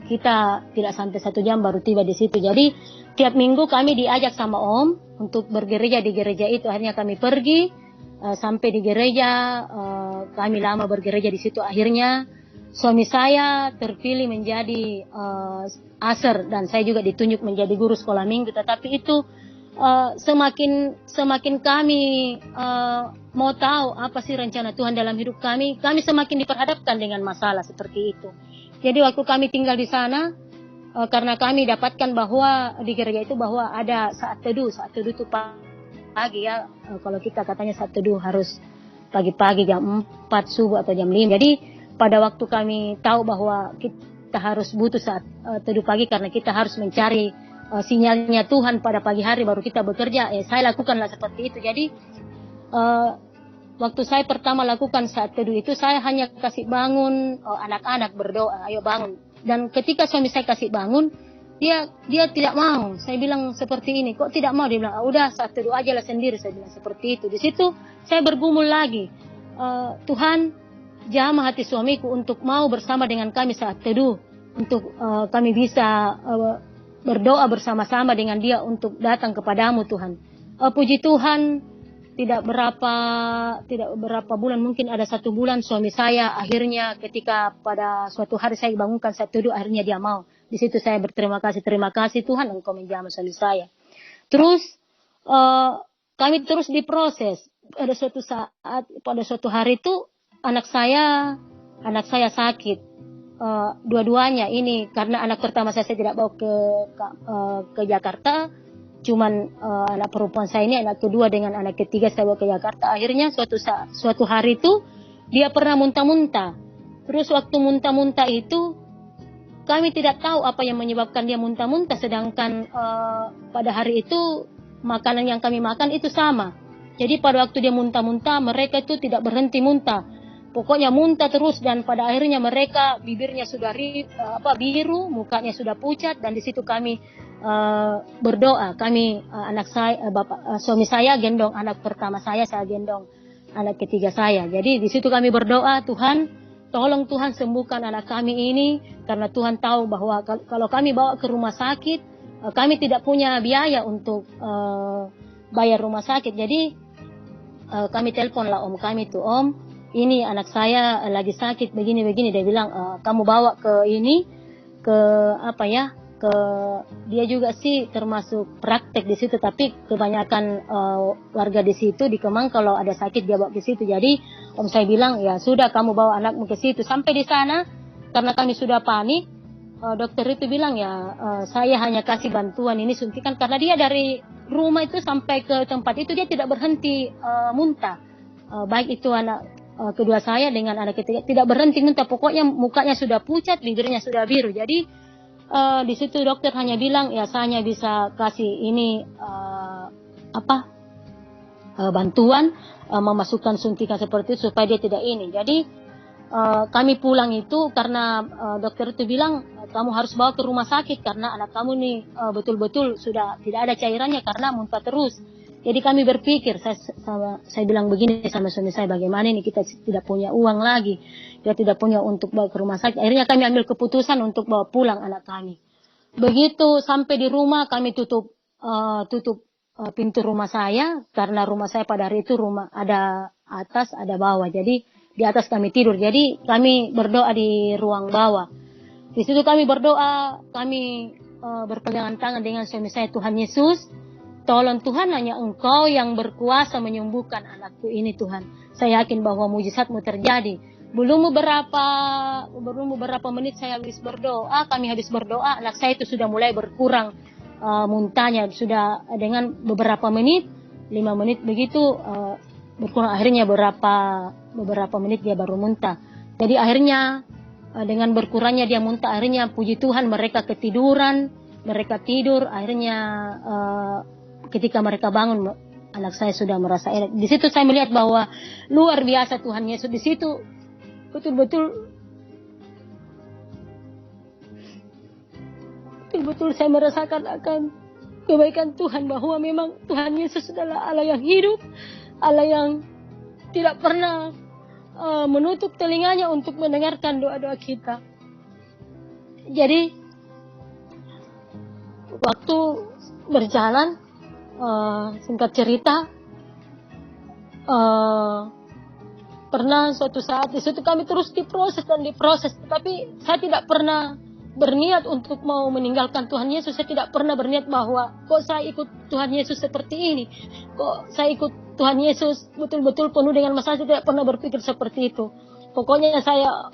kita tidak sampai 1 jam baru tiba di situ. Jadi tiap minggu kami diajak sama om untuk bergereja di gereja itu. Akhirnya kami pergi sampai di gereja, kami lama bergereja di situ. Akhirnya suami saya terpilih menjadi aser, dan saya juga ditunjuk menjadi guru sekolah minggu. Tetapi itu semakin kami mau tahu apa sih rencana Tuhan dalam hidup kami semakin diperhadapkan dengan masalah seperti itu. Jadi waktu kami tinggal di sana, karena kami dapatkan bahwa di gereja itu bahwa ada saat teduh itu pagi ya, kalau kita katanya saat teduh harus pagi-pagi jam 4 subuh atau jam 5. Jadi pada waktu kami tahu bahwa kita harus butuh saat teduh pagi, karena kita harus mencari sinyalnya Tuhan pada pagi hari baru kita bekerja. Saya lakukanlah seperti itu. Jadi waktu saya pertama lakukan saat teduh itu, saya hanya kasih bangun anak-anak berdoa, ayo bangun. Dan ketika suami saya kasih bangun, dia tidak mau. Saya bilang seperti ini, kok tidak mau? Dia bilang, udah saat teduh aja lah sendiri. Saya bilang seperti itu. Di situ saya bergumul lagi, Tuhan jamah hati suamiku untuk mau bersama dengan kami saat teduh, untuk kami bisa berdoa bersama-sama dengan dia untuk datang kepadamu Tuhan. Puji Tuhan, tidak berapa bulan, mungkin ada 1 bulan, suami saya akhirnya ketika pada suatu hari saya bangunkan saat teduh, akhirnya dia mau. Di situ saya berterima kasih Tuhan, Engkau menjamah suami saya. Terus kami terus diproses. Pada suatu hari itu anak saya sakit. Dua-duanya ini, karena anak pertama saya tidak bawa ke Jakarta, cuman anak perempuan saya ini, anak kedua dengan anak ketiga saya bawa ke Jakarta. Akhirnya suatu hari itu dia pernah muntah-muntah. Terus waktu muntah-muntah itu kami tidak tahu apa yang menyebabkan dia muntah-muntah, sedangkan pada hari itu makanan yang kami makan itu sama. Jadi pada waktu dia muntah-muntah, mereka itu tidak berhenti muntah. Pokoknya muntah terus, dan pada akhirnya mereka bibirnya sudah biru, mukanya sudah pucat, dan di situ kami berdoa. Kami suami saya gendong anak pertama saya gendong anak ketiga saya. Jadi di situ kami berdoa, Tuhan, tolong Tuhan sembuhkan anak kami ini, karena Tuhan tahu bahwa kalau kami bawa ke rumah sakit, kami tidak punya biaya untuk bayar rumah sakit. Jadi kami teleponlah om kami tuh, om, ini anak saya lagi sakit begini-begini. Dia bilang, kamu bawa dia juga sih termasuk praktek di situ, tapi kebanyakan warga di situ di Kemang kalau ada sakit dia bawa ke situ. Jadi om saya bilang, ya sudah kamu bawa anakmu ke situ. Sampai di sana, karena kami sudah panik, dokter itu bilang saya hanya kasih bantuan ini suntikan, karena dia dari rumah itu sampai ke tempat itu dia tidak berhenti muntah. Baik itu anak kedua saya dengan anak ketiga tidak berhenti muntah, pokoknya mukanya sudah pucat, bibirnya sudah biru. Jadi di situ dokter hanya bilang, saya hanya bisa kasih ini bantuan memasukkan suntikan seperti itu supaya dia tidak ini. Jadi kami pulang itu karena dokter itu bilang kamu harus bawa ke rumah sakit karena anak kamu nih betul-betul sudah tidak ada cairannya karena muntah terus. Jadi kami berpikir, saya bilang begini sama suami saya, bagaimana ini kita tidak punya uang lagi, kita tidak punya untuk bawa ke rumah sakit. Akhirnya kami ambil keputusan untuk bawa pulang anak kami. Begitu sampai di rumah kami tutup pintu rumah saya, karena rumah saya pada hari itu rumah ada atas ada bawah. Jadi di atas kami tidur, jadi kami berdoa di ruang bawah. Di situ kami berdoa, kami berpegangan tangan dengan suami saya, Tuhan Yesus, tolong Tuhan, hanya Engkau yang berkuasa menyembuhkan anakku ini Tuhan. Saya yakin bahwa mujizat-Mu terjadi. Belum beberapa menit saya kami habis berdoa, anak saya itu sudah mulai berkurang muntahnya. Sudah dengan beberapa menit, 5 menit begitu berkurang. Akhirnya beberapa menit dia baru muntah. Jadi akhirnya dengan berkurangnya dia muntah, akhirnya puji Tuhan mereka ketiduran, mereka tidur. Akhirnya ketika mereka bangun, anak saya sudah merasa enak. Di situ saya melihat bahwa luar biasa Tuhan Yesus. Di situ betul-betul betul-betul saya merasakan akan kebaikan Tuhan, bahwa memang Tuhan Yesus adalah Allah yang hidup, Allah yang tidak pernah menutup telinganya untuk mendengarkan doa-doa kita. Jadi waktu berjalan, singkat cerita, pernah suatu saat di situ kami terus diproses, tapi saya tidak pernah berniat untuk mau meninggalkan Tuhan Yesus. Saya tidak pernah berniat bahwa kok saya ikut Tuhan Yesus seperti ini, kok saya ikut Tuhan Yesus betul-betul penuh dengan masalah. Saya tidak pernah berpikir seperti itu. Pokoknya saya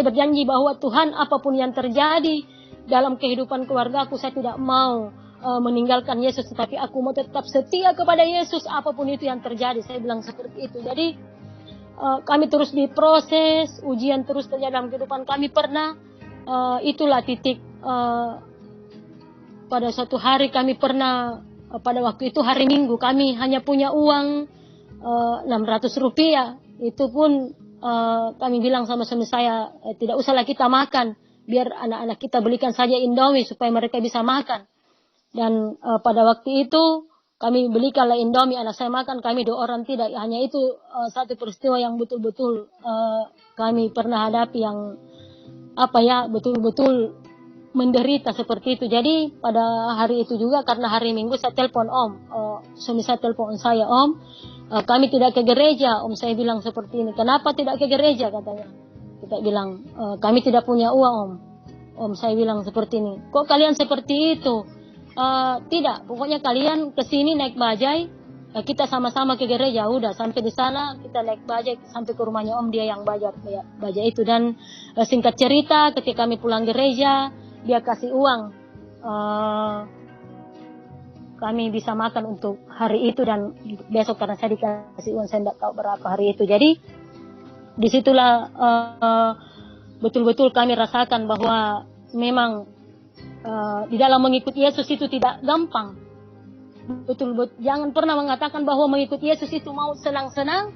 berjanji bahwa Tuhan, apapun yang terjadi dalam kehidupan keluarga aku, saya tidak mau meninggalkan Yesus, tetapi aku mau tetap setia kepada Yesus apapun itu yang terjadi. Saya bilang seperti itu. Jadi kami terus diproses, ujian terus terjadi dalam kehidupan kami. Pernah itulah titik pada suatu hari kami pernah, pada waktu itu hari Minggu, kami hanya punya uang 600 rupiah. Itu pun kami bilang sama suami saya, tidak usahlah kita makan, biar anak-anak kita belikan saja Indomie supaya mereka bisa makan. Dan pada waktu itu kami belikanlah Indomie, anak saya makan, kami 2 orang tidak. Hanya itu satu peristiwa yang betul-betul kami pernah hadapi, yang betul-betul menderita seperti itu. Jadi pada hari itu juga, karena hari Minggu, saya telepon Om, suami saya telepon saya, Om, kami tidak ke gereja. Om saya bilang seperti ini. Kenapa tidak ke gereja, katanya. Kita bilang, kami tidak punya uang, Om saya bilang seperti ini. Kok kalian seperti itu? Tidak, pokoknya kalian kesini naik bajai, kita sama-sama ke gereja. Udah sampai di sana kita naik bajai sampai ke rumahnya Om, dia yang bayar bajai itu. Dan singkat cerita, ketika kami pulang gereja, dia kasih uang, kami bisa makan untuk hari itu dan besok, karena saya dikasih uang, saya tidak tahu berapa hari itu. Jadi disitulah betul-betul kami rasakan bahwa memang di dalam mengikuti Yesus itu tidak gampang. Betul-betul jangan pernah mengatakan bahwa mengikuti Yesus itu mau senang-senang,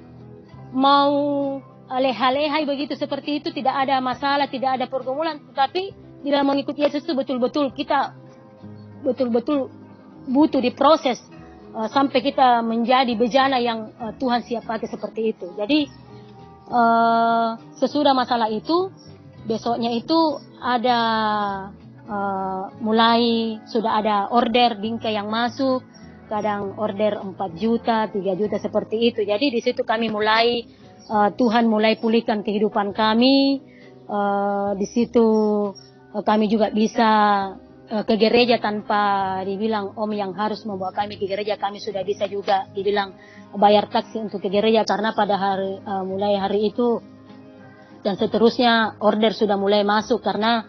mau leha-lehai begitu, seperti itu. Tidak ada masalah, tidak ada pergumulan. Tetapi di dalam mengikuti Yesus itu betul-betul kita betul-betul butuh diproses sampai kita menjadi bejana yang Tuhan siap pakai, seperti itu. Jadi sesudah masalah itu, besoknya itu ada mulai sudah ada order bingkai yang masuk, kadang order 4 juta, 3 juta seperti itu. Jadi di situ kami mulai, Tuhan mulai pulihkan kehidupan kami. Di situ kami juga bisa ke gereja tanpa dibilang Om yang harus membawa kami ke gereja. Kami sudah bisa juga dibilang bayar taksi untuk ke gereja, karena pada hari mulai hari itu dan seterusnya order sudah mulai masuk, karena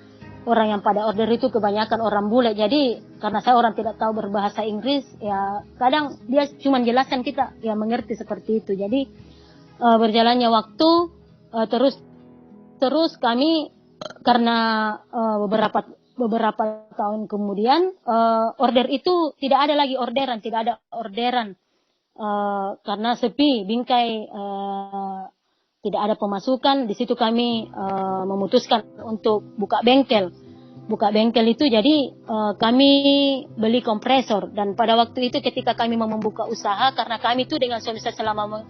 orang yang pada order itu kebanyakan orang bule. Jadi karena saya orang tidak tahu berbahasa Inggris, ya kadang dia cuma jelaskan, kita ya mengerti seperti itu. Jadi berjalannya waktu, terus kami, karena beberapa tahun kemudian order itu tidak ada lagi orderan, karena sepi bingkai, tidak ada pemasukan. Di situ kami memutuskan untuk buka bengkel itu. Jadi kami beli kompresor, dan pada waktu itu ketika kami mau membuka usaha, karena kami itu dengan suami saya selama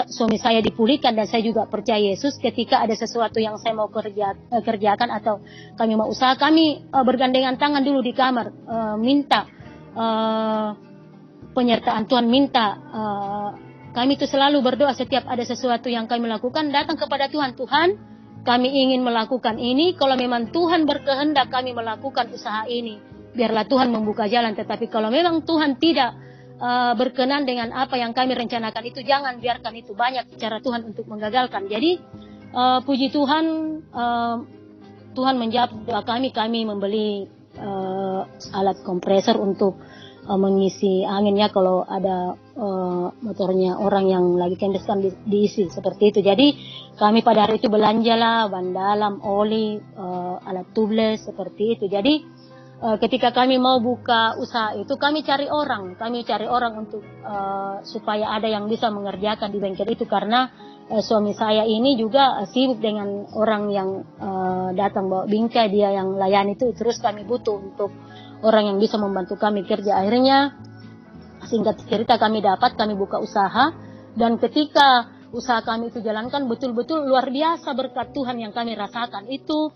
suami saya dipulihkan dan saya juga percaya Yesus, ketika ada sesuatu yang saya mau kerjakan atau kami mau usaha, kami bergandengan tangan dulu di kamar, minta penyertaan Tuhan, minta kami itu selalu berdoa setiap ada sesuatu yang kami lakukan, datang kepada Tuhan. Tuhan, kami ingin melakukan ini. Kalau memang Tuhan berkehendak kami melakukan usaha ini, biarlah Tuhan membuka jalan. Tetapi kalau memang Tuhan tidak berkenan dengan apa yang kami rencanakan itu, jangan biarkan itu. Banyak cara Tuhan untuk menggagalkan. Jadi puji Tuhan, Tuhan menjawab doa kami. Kami membeli alat kompresor untuk mengisi anginnya kalau ada motornya orang yang lagi kandas, kan diisi seperti itu. Jadi kami pada hari itu belanjalah ban dalam, oli, alat tubeless seperti itu. Jadi ketika kami mau buka usaha itu, kami cari orang untuk supaya ada yang bisa mengerjakan di bengkel itu, karena suami saya ini juga sibuk dengan orang yang datang bawa bingkai, dia yang layani itu. Terus kami butuh untuk orang yang bisa membantu kami kerja. Akhirnya singkat cerita kami buka usaha, dan ketika usaha kami itu jalankan betul-betul luar biasa berkat Tuhan yang kami rasakan itu.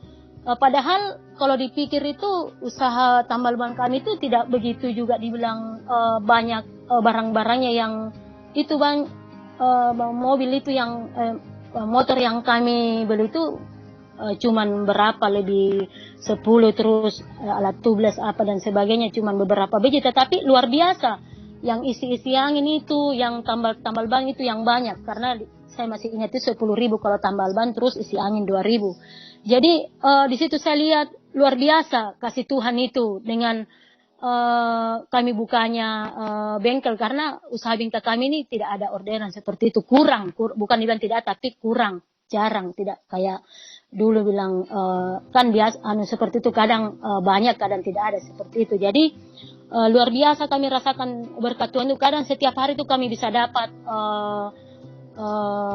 Padahal kalau dipikir itu usaha tambal ban kami itu tidak begitu juga dibilang banyak barang-barangnya yang itu bang, mobil itu yang motor yang kami beli itu cuman berapa, lebih 10, terus alat tubles apa dan sebagainya cuman beberapa biji, tetapi luar biasa yang isi-isi angin itu, yang tambal ban itu yang banyak, karena saya masih ingat itu 10.000 kalau tambal ban, terus isi angin 2.000. Jadi di situ saya lihat luar biasa kasih Tuhan itu dengan kami bukanya bengkel, karena usaha bengkel kami ini tidak ada orderan seperti itu, bukan dibilang tidak, tapi kurang, jarang, tidak kayak dulu bilang kan biasa seperti itu, kadang banyak, kadang tidak ada seperti itu. Jadi luar biasa kami rasakan berkat Tuhan itu. Kadang setiap hari itu kami bisa dapat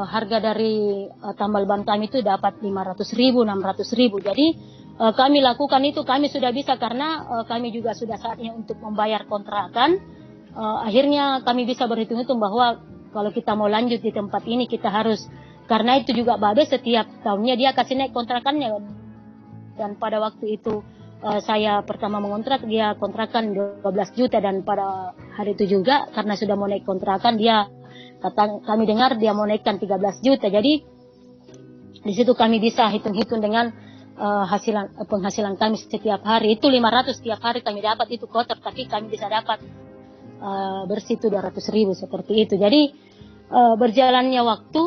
harga dari tambal ban kami itu dapat 500.000, 600.000. Jadi kami lakukan itu, kami sudah bisa karena kami juga sudah saatnya untuk membayar kontrakan. Akhirnya kami bisa berhitung-hitung bahwa kalau kita mau lanjut di tempat ini kita harus, karena itu juga Babe setiap tahunnya dia kasih naik kontrakannya. Dan pada waktu itu saya pertama mengontrak, dia kontrakan 12 juta, dan pada hari itu juga karena sudah mau naik kontrakan, dia kami dengar dia mau naikkan 13 juta. Jadi di situ kami bisa hitung-hitung dengan penghasilan kami setiap hari itu 500 setiap hari kami dapat itu kotor, tapi kami bisa dapat bersih itu 200.000 seperti itu. Jadi berjalannya waktu,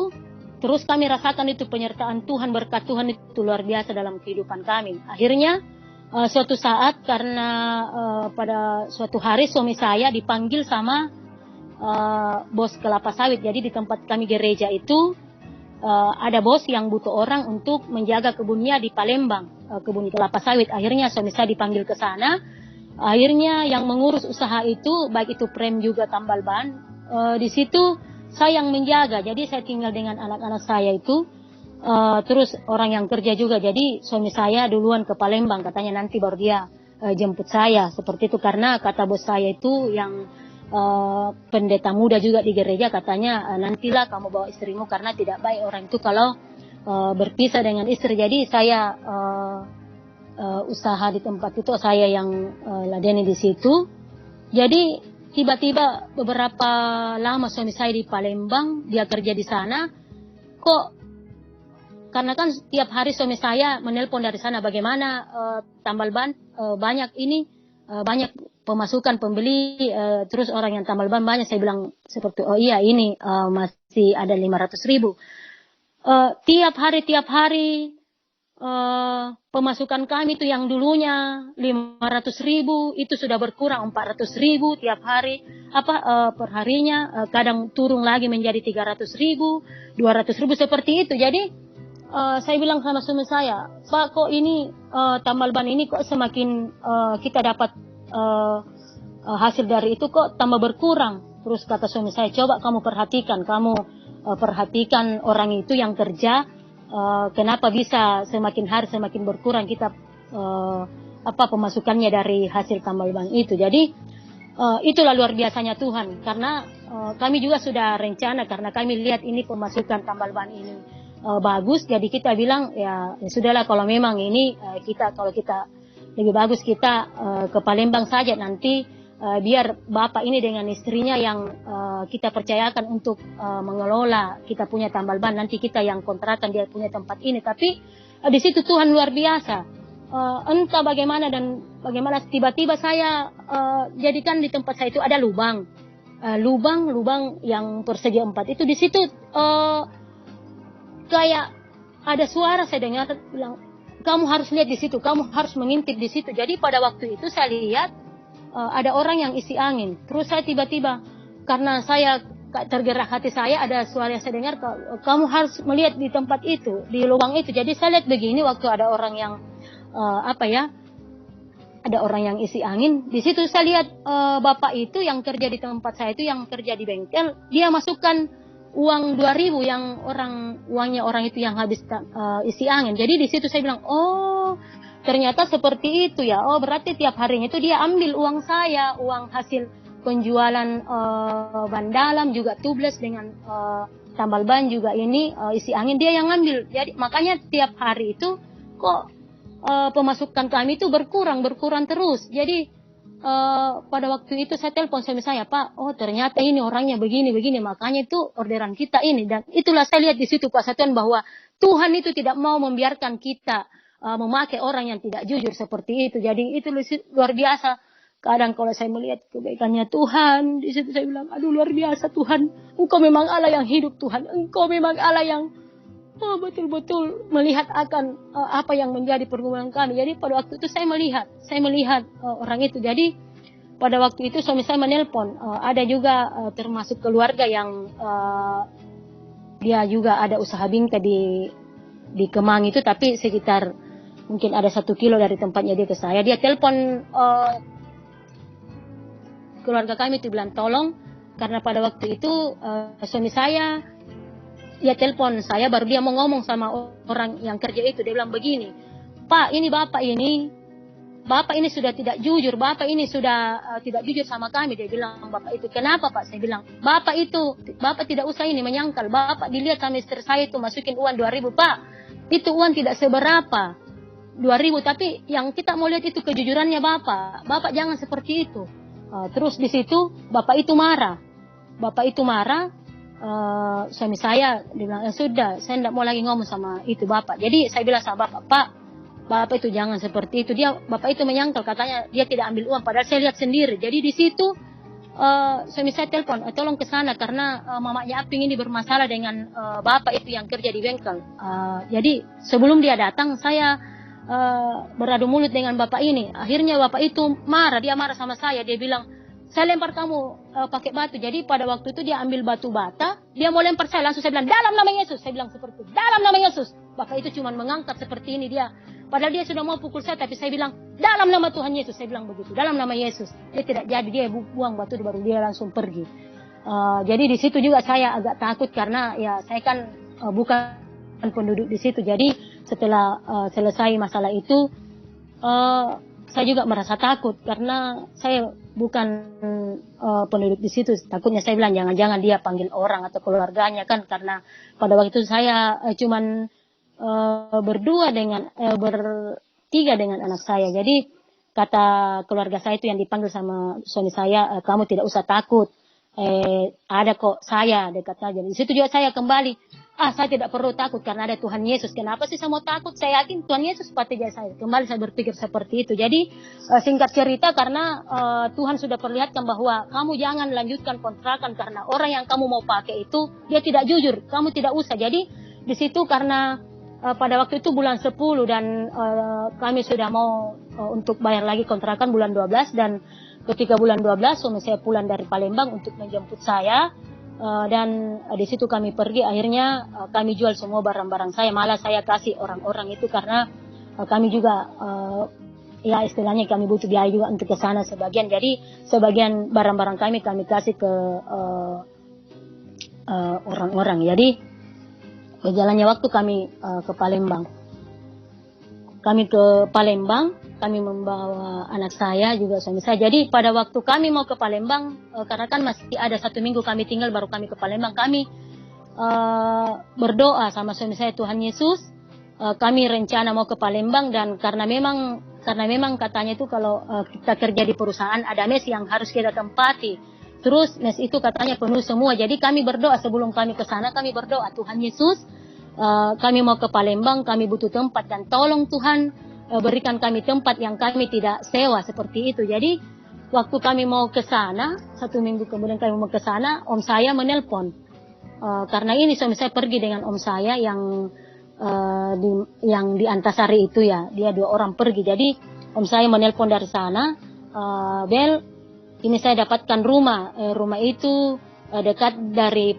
terus kami rasakan itu penyertaan Tuhan, berkat Tuhan itu luar biasa dalam kehidupan kami. Akhirnya suatu saat, karena pada suatu hari suami saya dipanggil sama bos kelapa sawit. Jadi di tempat kami gereja itu ada bos yang butuh orang untuk menjaga kebunnya di Palembang, kebun kelapa sawit. Akhirnya suami saya dipanggil ke sana. Akhirnya yang mengurus usaha itu, baik itu prem juga tambal ban, di situ saya yang menjaga. Jadi saya tinggal dengan anak-anak saya itu. Terus orang yang kerja juga. Jadi suami saya duluan ke Palembang, katanya nanti baru dia jemput saya seperti itu, karena kata bos saya itu yang pendeta muda juga di gereja, katanya nantilah kamu bawa istrimu, karena tidak baik orang itu kalau berpisah dengan istri. Jadi saya usaha di tempat itu saya yang ladeni di situ. Jadi tiba-tiba beberapa lama suami saya di Palembang, dia kerja di sana. Karena kan tiap hari suami saya menelpon dari sana, bagaimana tambal ban banyak ini, banyak pemasukan pembeli, terus orang yang tambal ban banyak. Saya bilang seperti, oh iya ini masih ada 500.000. Tiap hari pemasukan kami itu yang dulunya 500.000 itu sudah berkurang 400.000 tiap hari, per harinya, kadang turun lagi menjadi 300.000, 200.000 seperti itu. Jadi saya bilang sama suami saya, Pak, kok ini tambal ban ini kok semakin kita dapat hasil dari itu kok tambah berkurang. Terus kata suami saya, coba kamu perhatikan orang itu yang kerja, kenapa bisa semakin hari semakin berkurang kita pemasukannya dari hasil tambal ban itu. Jadi itulah luar biasanya Tuhan, karena kami juga sudah rencana, karena kami lihat ini pemasukan tambal ban ini bagus, jadi kita bilang ya sudahlah, kalau memang ini kalau kita lebih bagus kita ke Palembang saja, nanti biar bapak ini dengan istrinya yang kita percayakan untuk mengelola kita punya tambal ban, nanti kita yang kontrakan dia punya tempat ini. Tapi di situ Tuhan luar biasa, entah bagaimana tiba-tiba saya jadikan di tempat saya itu ada lubang yang persegi 4 itu. Di situ kayak ada suara saya dengar bilang, kamu harus lihat di situ, kamu harus mengintip di situ. Jadi pada waktu itu saya lihat ada orang yang isi angin. Terus saya tiba-tiba, karena saya tergerak hati saya, ada suara yang saya dengar, kamu harus melihat di tempat itu, di lubang itu. Jadi saya lihat begini, waktu ada orang yang ada orang yang isi angin. Di situ saya lihat bapak itu yang kerja di tempat saya itu, yang kerja di bengkel, dia masukkan uang 2.000 yang uangnya orang itu yang habis isi angin. Jadi di situ saya bilang, oh ternyata seperti itu ya. Oh berarti tiap harinya itu dia ambil uang saya, uang hasil penjualan ban dalam juga tubles dengan tambal ban juga ini isi angin dia yang ambil. Jadi makanya tiap hari itu kok pemasukan kami itu berkurang terus. Jadi pada waktu itu saya telepon suami saya, Pak, oh ternyata ini orangnya begini, makanya itu orderan kita ini. Dan itulah saya lihat di situ Pak Satuan bahwa Tuhan itu tidak mau membiarkan kita memakai orang yang tidak jujur seperti itu. Jadi itu luar biasa. Kadang kalau saya melihat kebaikannya Tuhan, di situ saya bilang, aduh luar biasa Tuhan. Engkau memang Allah yang hidup Tuhan. Engkau memang Allah yang betul-betul melihat akan apa yang menjadi pergumulan kami. Jadi pada waktu itu saya melihat orang itu. Jadi pada waktu itu suami saya menelpon. Ada juga termasuk keluarga yang dia juga ada usaha bingkai di Kemang itu, tapi sekitar mungkin ada 1 kilo dari tempatnya dia ke saya. Dia telepon keluarga kami itu bilang tolong, karena pada waktu itu suami saya dia telepon saya, baru dia mau ngomong sama orang yang kerja itu. Dia bilang begini, Pak, ini Bapak ini sudah tidak jujur, Bapak ini sudah tidak jujur sama kami. Dia bilang Bapak itu, kenapa Pak? Saya bilang, Bapak tidak usah ini menyangkal. Bapak dilihat sama istri saya itu masukin uang 2.000 Pak. Itu uang tidak seberapa, 2.000, tapi yang kita mau lihat itu kejujurannya Bapak. Bapak jangan seperti itu. Terus di situ Bapak itu marah. Suami saya bilang, sudah, saya tidak mau lagi ngomong sama itu Bapak. Jadi saya bilang sama Bapak, Pak, Bapak itu jangan seperti itu. Bapak itu menyangkal, katanya dia tidak ambil uang, padahal saya lihat sendiri. Jadi di situ suami saya telepon, tolong ke sana karena mamanya Aping ini bermasalah dengan Bapak itu yang kerja di bengkel. Jadi sebelum dia datang, saya beradu mulut dengan Bapak ini. Akhirnya Bapak itu marah, dia marah sama saya. Dia bilang, saya lempar kamu pakai batu. Jadi pada waktu itu dia ambil batu bata, dia mau lempar saya, langsung saya bilang, dalam nama Yesus. Saya bilang seperti itu, dalam nama Yesus. Bapak itu cuma mengangkat seperti ini dia. Padahal dia sudah mau pukul saya, tapi saya bilang, dalam nama Tuhan Yesus. Saya bilang begitu, dalam nama Yesus. Dia tidak jadi, dia buang batu, baru dia langsung pergi. Jadi di situ juga saya agak takut karena ya saya kan bukan penduduk di situ. Jadi setelah selesai masalah itu, saya juga merasa takut karena saya bukan penduduk di situ. Takutnya saya bilang jangan-jangan dia panggil orang atau keluarganya kan, karena pada waktu itu saya cuman bertiga dengan anak saya. Jadi kata keluarga saya itu yang dipanggil sama suami saya, kamu tidak usah takut, ada kok saya dekat saja. Di situ juga saya kembali, saya tidak perlu takut karena ada Tuhan Yesus. Kenapa sih saya mau takut? Saya yakin Tuhan Yesus pasti jaga saya. Kembali saya berpikir seperti itu. Jadi singkat cerita, karena Tuhan sudah perlihatkan bahwa kamu jangan lanjutkan kontrakan karena orang yang kamu mau pakai itu dia tidak jujur. Kamu tidak usah. Jadi di situ karena pada waktu itu bulan 10 dan kami sudah mau untuk bayar lagi kontrakan bulan 12, dan ketika bulan 12 suami saya pulang dari Palembang untuk menjemput saya. Dan di situ kami pergi, akhirnya kami jual semua barang-barang saya, malah saya kasih orang-orang itu karena kami juga ya istilahnya kami butuh biaya juga untuk ke sana sebagian. Jadi sebagian barang-barang kami kasih ke orang-orang. Jadi berjalannya waktu kami ke Palembang. Kami membawa anak saya juga suami saya. Jadi pada waktu kami mau ke Palembang, karena kan masih ada 1 minggu kami tinggal baru kami ke Palembang, kami berdoa sama suami saya, Tuhan Yesus, kami rencana mau ke Palembang, dan karena memang katanya itu kalau kita kerja di perusahaan ada mes yang harus kita tempati. Terus mes itu katanya penuh semua. Jadi kami berdoa sebelum kami ke sana, kami berdoa, Tuhan Yesus, kami mau ke Palembang, kami butuh tempat, dan tolong Tuhan berikan kami tempat yang kami tidak sewa seperti itu. Jadi waktu kami mau ke sana, 1 minggu kemudian kami mau ke sana, om saya menelpon. Karena ini suami saya pergi dengan om saya yang di Antasari itu ya, dia 2 orang pergi. Jadi om saya menelpon dari sana, Bel, ini saya dapatkan rumah itu dekat dari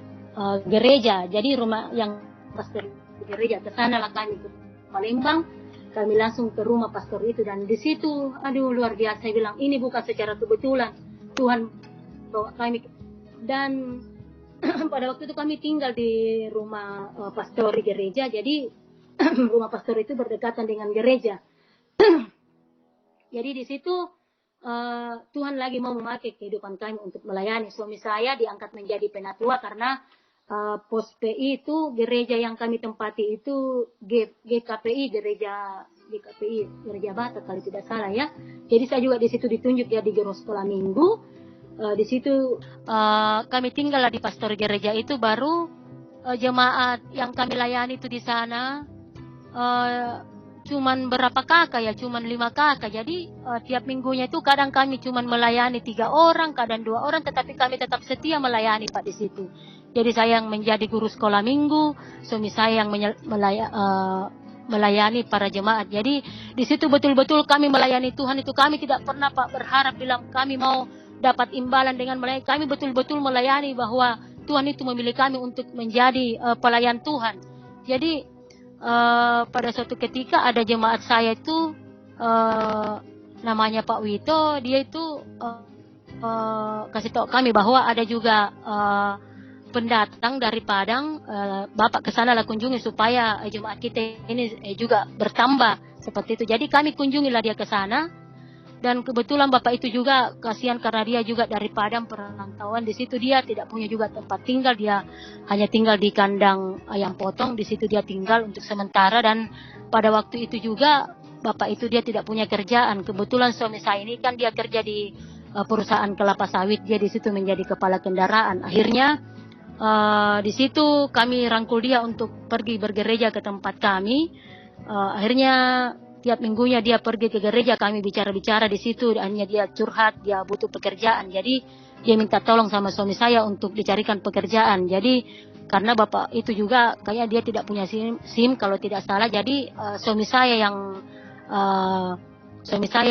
gereja. Jadi rumah yang pastor gereja, ke sana lah kami ke Palembang. Kami langsung ke rumah pastor itu, dan di situ aduh luar biasa. Saya bilang ini bukan secara kebetulan, Tuhan bawa kami. Dan pada waktu itu kami tinggal di rumah pastor gereja, jadi rumah pastor itu berdekatan dengan gereja. Jadi di situ Tuhan lagi mau memakai kehidupan kami untuk melayani. Suami saya diangkat menjadi penatua karena pos PI itu gereja yang kami tempati itu GKPI, gereja Batak kalau tidak salah ya. Jadi saya juga di situ ditunjuk ya di guru sekolah minggu. Di situ kami tinggal di pastor gereja itu, baru jemaat yang kami layani itu di sana cuman berapa kakak ya, cuman 5 kakak. Jadi tiap minggunya itu kadang kami cuman melayani 3 orang, kadang 2 orang, tetapi kami tetap setia melayani Pak di situ. Jadi saya yang menjadi guru sekolah minggu, suami saya yang melayani para jemaat. Jadi di situ betul-betul kami melayani Tuhan itu. Kami tidak pernah Pak berharap bilang kami mau dapat imbalan dengan melayani. Kami betul-betul melayani bahwa Tuhan itu memilih kami untuk menjadi pelayan Tuhan. Jadi pada suatu ketika ada jemaat saya itu namanya Pak Wito, dia itu kasih tahu kami bahwa ada juga pendatang dari Padang, Bapak ke sana lah kunjungi supaya jemaat kita ini juga bertambah seperti itu. Jadi kami kunjungilah dia ke sana, dan kebetulan Bapak itu juga kasihan karena dia juga dari Padang perantauan. Di situ dia tidak punya juga tempat tinggal, dia hanya tinggal di kandang ayam potong. Di situ dia tinggal untuk sementara, dan pada waktu itu juga Bapak itu dia tidak punya kerjaan. Kebetulan suami saya ini kan dia kerja di perusahaan kelapa sawit, dia di situ menjadi kepala kendaraan. Akhirnya di situ kami rangkul dia untuk pergi bergereja ke tempat kami. Akhirnya tiap minggunya dia pergi ke gereja, kami bicara-bicara di situ. Hanya dia curhat, dia butuh pekerjaan. Jadi dia minta tolong sama suami saya untuk dicarikan pekerjaan. Jadi karena bapak itu juga kayak dia tidak punya SIM kalau tidak salah. Jadi suami saya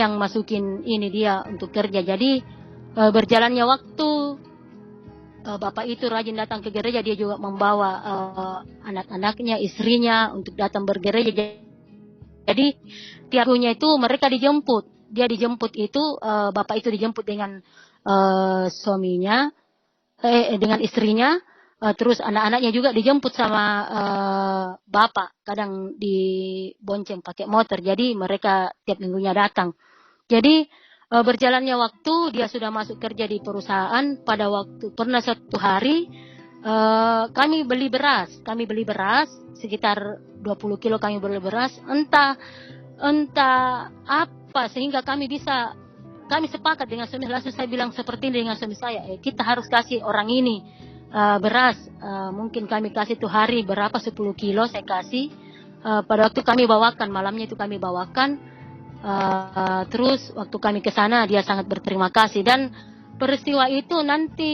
yang masukin ini dia untuk kerja. Jadi berjalannya waktu, bapak itu rajin datang ke gereja. Dia juga membawa anak-anaknya, istrinya untuk datang bergereja. Jadi tiap minggunya itu mereka dijemput. Dia dijemput itu, bapak itu dijemput dengan suaminya, dengan istrinya. Terus anak-anaknya juga dijemput sama bapak. Kadang dibonceng pakai motor. Jadi mereka tiap minggunya datang. Jadi berjalannya waktu, dia sudah masuk kerja di perusahaan. Pada waktu pernah satu hari kami beli beras sekitar 20 kilo kami beli beras. Entah apa sehingga kami sepakat dengan suami. Langsung saya bilang seperti ini dengan suami saya, kita harus kasih orang ini beras. Mungkin kami kasih tuh hari berapa, 10 kilo saya kasih. Pada waktu kami bawakan, malamnya itu kami bawakan. Terus waktu kami ke sana dia sangat berterima kasih. Dan peristiwa itu nanti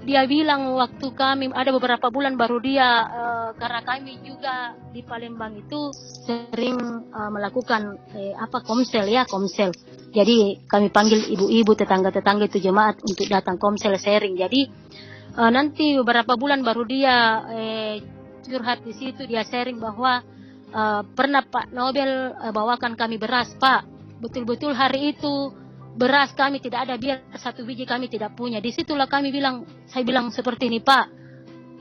dia bilang waktu kami ada beberapa bulan baru dia, karena kami juga di Palembang itu sering melakukan komsel. Jadi kami panggil ibu-ibu, tetangga-tetangga itu jemaat untuk datang komsel sharing. Jadi nanti beberapa bulan baru dia curhat di situ, dia sharing bahwa pernah Pak Nobel bawakan kami beras Pak. Betul-betul hari itu beras kami tidak ada, biar satu biji kami tidak punya. Disitulah saya bilang seperti ini Pak,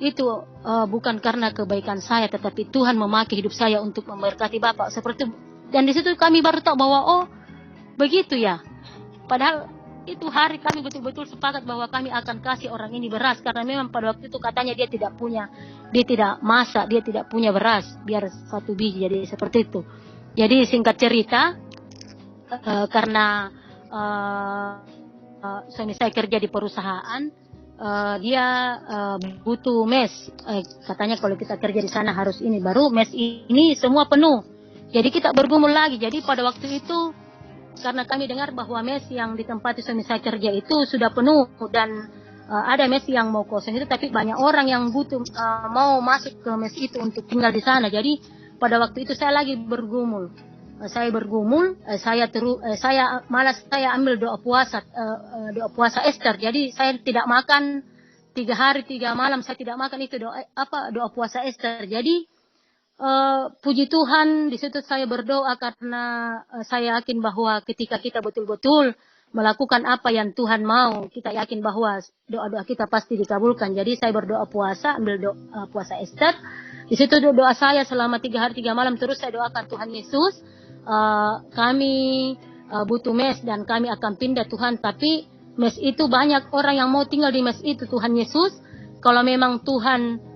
itu bukan karena kebaikan saya, tetapi Tuhan memakai hidup saya untuk memberkati Bapak seperti. Dan di situ kami baru tahu bahwa oh begitu ya. Padahal itu hari kami betul-betul sepakat bahwa kami akan kasih orang ini beras, karena memang pada waktu itu katanya dia tidak masak, dia tidak punya beras, biar satu biji. Jadi seperti itu. Jadi singkat cerita, karena suami saya kerja di perusahaan, dia butuh mes. Katanya kalau kita kerja di sana harus ini, baru mes ini semua penuh. Jadi kita bergumul lagi. Jadi pada waktu itu karena kami dengar bahwa mes yang di tempat suami saya kerja itu sudah penuh, dan ada mes yang mau kosong itu, tapi banyak orang yang butuh mau masuk ke mes itu untuk tinggal di sana. Jadi pada waktu itu saya lagi bergumul. Saya ambil doa puasa Ester. Jadi saya tidak makan 3 hari 3 malam, saya tidak makan itu doa puasa Ester. Jadi puji Tuhan, di situ saya berdoa karena saya yakin bahwa ketika kita betul-betul melakukan apa yang Tuhan mau, kita yakin bahwa doa-doa kita pasti dikabulkan. Jadi saya berdoa puasa, ambil doa puasa Ester. Di situ doa saya selama 3 hari 3 malam terus saya doakan Tuhan Yesus. Kami butuh mes dan kami akan pindah Tuhan. Tapi mes itu banyak orang yang mau tinggal di mes itu Tuhan Yesus. Kalau memang Tuhan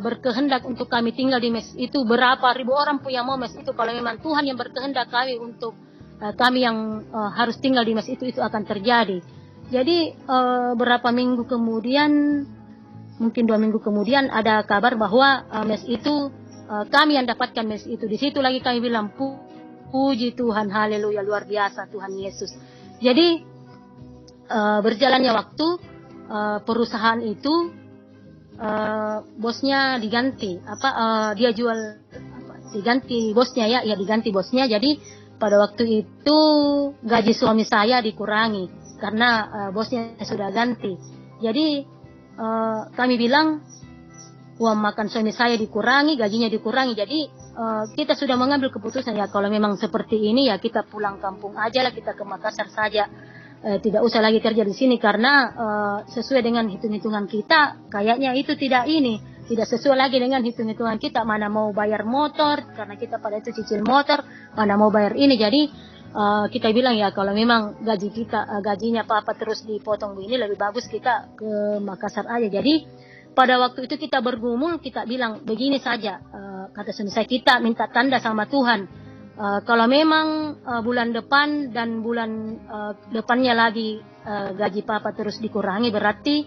berkehendak untuk kami tinggal di mes itu, berapa ribu orang pun yang mau mes itu. Kalau memang Tuhan yang berkehendak kami untuk kami yang harus tinggal di mes itu akan terjadi. Jadi berapa minggu kemudian, mungkin 2 minggu kemudian ada kabar bahwa mes itu kami yang dapatkan mes itu. Di situ lagi kami bilang puji Tuhan, haleluya, luar biasa Tuhan Yesus. Jadi berjalannya waktu, perusahaan itu bosnya diganti, dia jual, diganti bosnya ya diganti bosnya. Jadi pada waktu itu gaji suami saya dikurangi karena bosnya sudah ganti. Jadi kami bilang uang makan suami saya dikurangi, gajinya dikurangi. Jadi kita sudah mengambil keputusan ya kalau memang seperti ini ya kita pulang kampung aja lah, kita ke Makassar saja. Tidak usah lagi kerja di sini karena sesuai dengan hitung-hitungan kita kayaknya itu tidak sesuai lagi dengan hitung-hitungan kita, mana mau bayar motor karena kita pada itu cicil motor, mana mau bayar ini. Jadi kita bilang ya kalau memang gajinya papa terus dipotong begini, lebih bagus kita ke Makassar aja. Jadi pada waktu itu kita bergumul, kita bilang begini saja, kata suami saya, kita minta tanda sama Tuhan. Kalau memang bulan depan dan bulan depannya lagi gaji papa terus dikurangi, berarti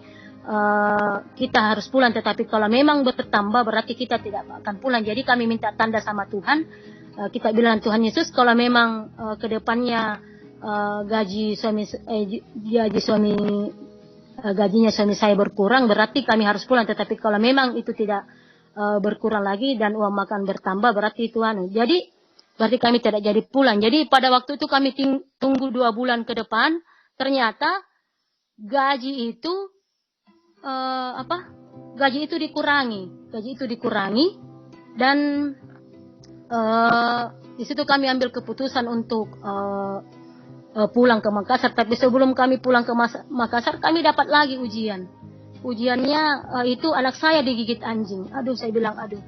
kita harus pulang. Tetapi kalau memang bertambah, berarti kita tidak akan pulang. Jadi kami minta tanda sama Tuhan. Kita bilang Tuhan Yesus, kalau memang kedepannya gajinya suami saya berkurang, berarti kami harus pulang. Tetapi kalau memang itu tidak berkurang lagi dan uang makan bertambah, berarti Tuhan. Jadi berarti kami tidak jadi pulang. Jadi pada waktu itu kami tunggu 2 bulan ke depan. Ternyata gaji itu dikurangi dan di situ kami ambil keputusan untuk pulang ke Makassar. Tapi sebelum kami pulang ke Makassar, kami dapat lagi ujian. Ujiannya itu anak saya digigit anjing. Aduh, saya bilang aduh.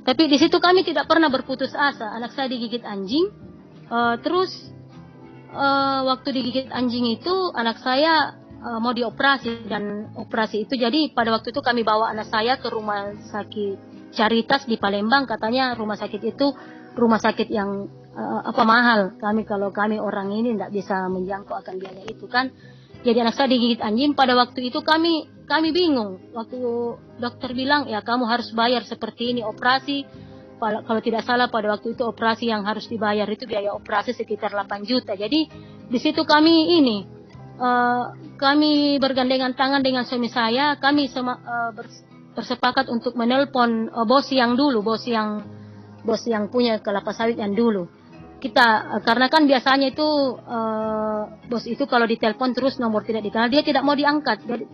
Tapi di situ kami tidak pernah berputus asa. Anak saya digigit anjing. Terus waktu digigit anjing itu anak saya mau dioperasi, dan operasi itu jadi pada waktu itu kami bawa anak saya ke rumah sakit Caritas di Palembang. Katanya rumah sakit itu rumah sakit yang mahal. Kalau kami orang ini tidak bisa menjangkau akan biaya itu kan. Jadi anak saya digigit anjing. Pada waktu itu kami bingung. Waktu dokter bilang ya kamu harus bayar seperti ini operasi. Kalau tidak salah pada waktu itu operasi yang harus dibayar itu biaya operasi sekitar 8 juta. Jadi di situ kami bergandengan tangan dengan suami saya. Kami bersepakat untuk menelpon bos yang punya kelapa sawit yang dulu. Karena kan biasanya itu bos itu kalau ditelepon terus nomor tidak dikenal, dia tidak mau diangkat. Jadi,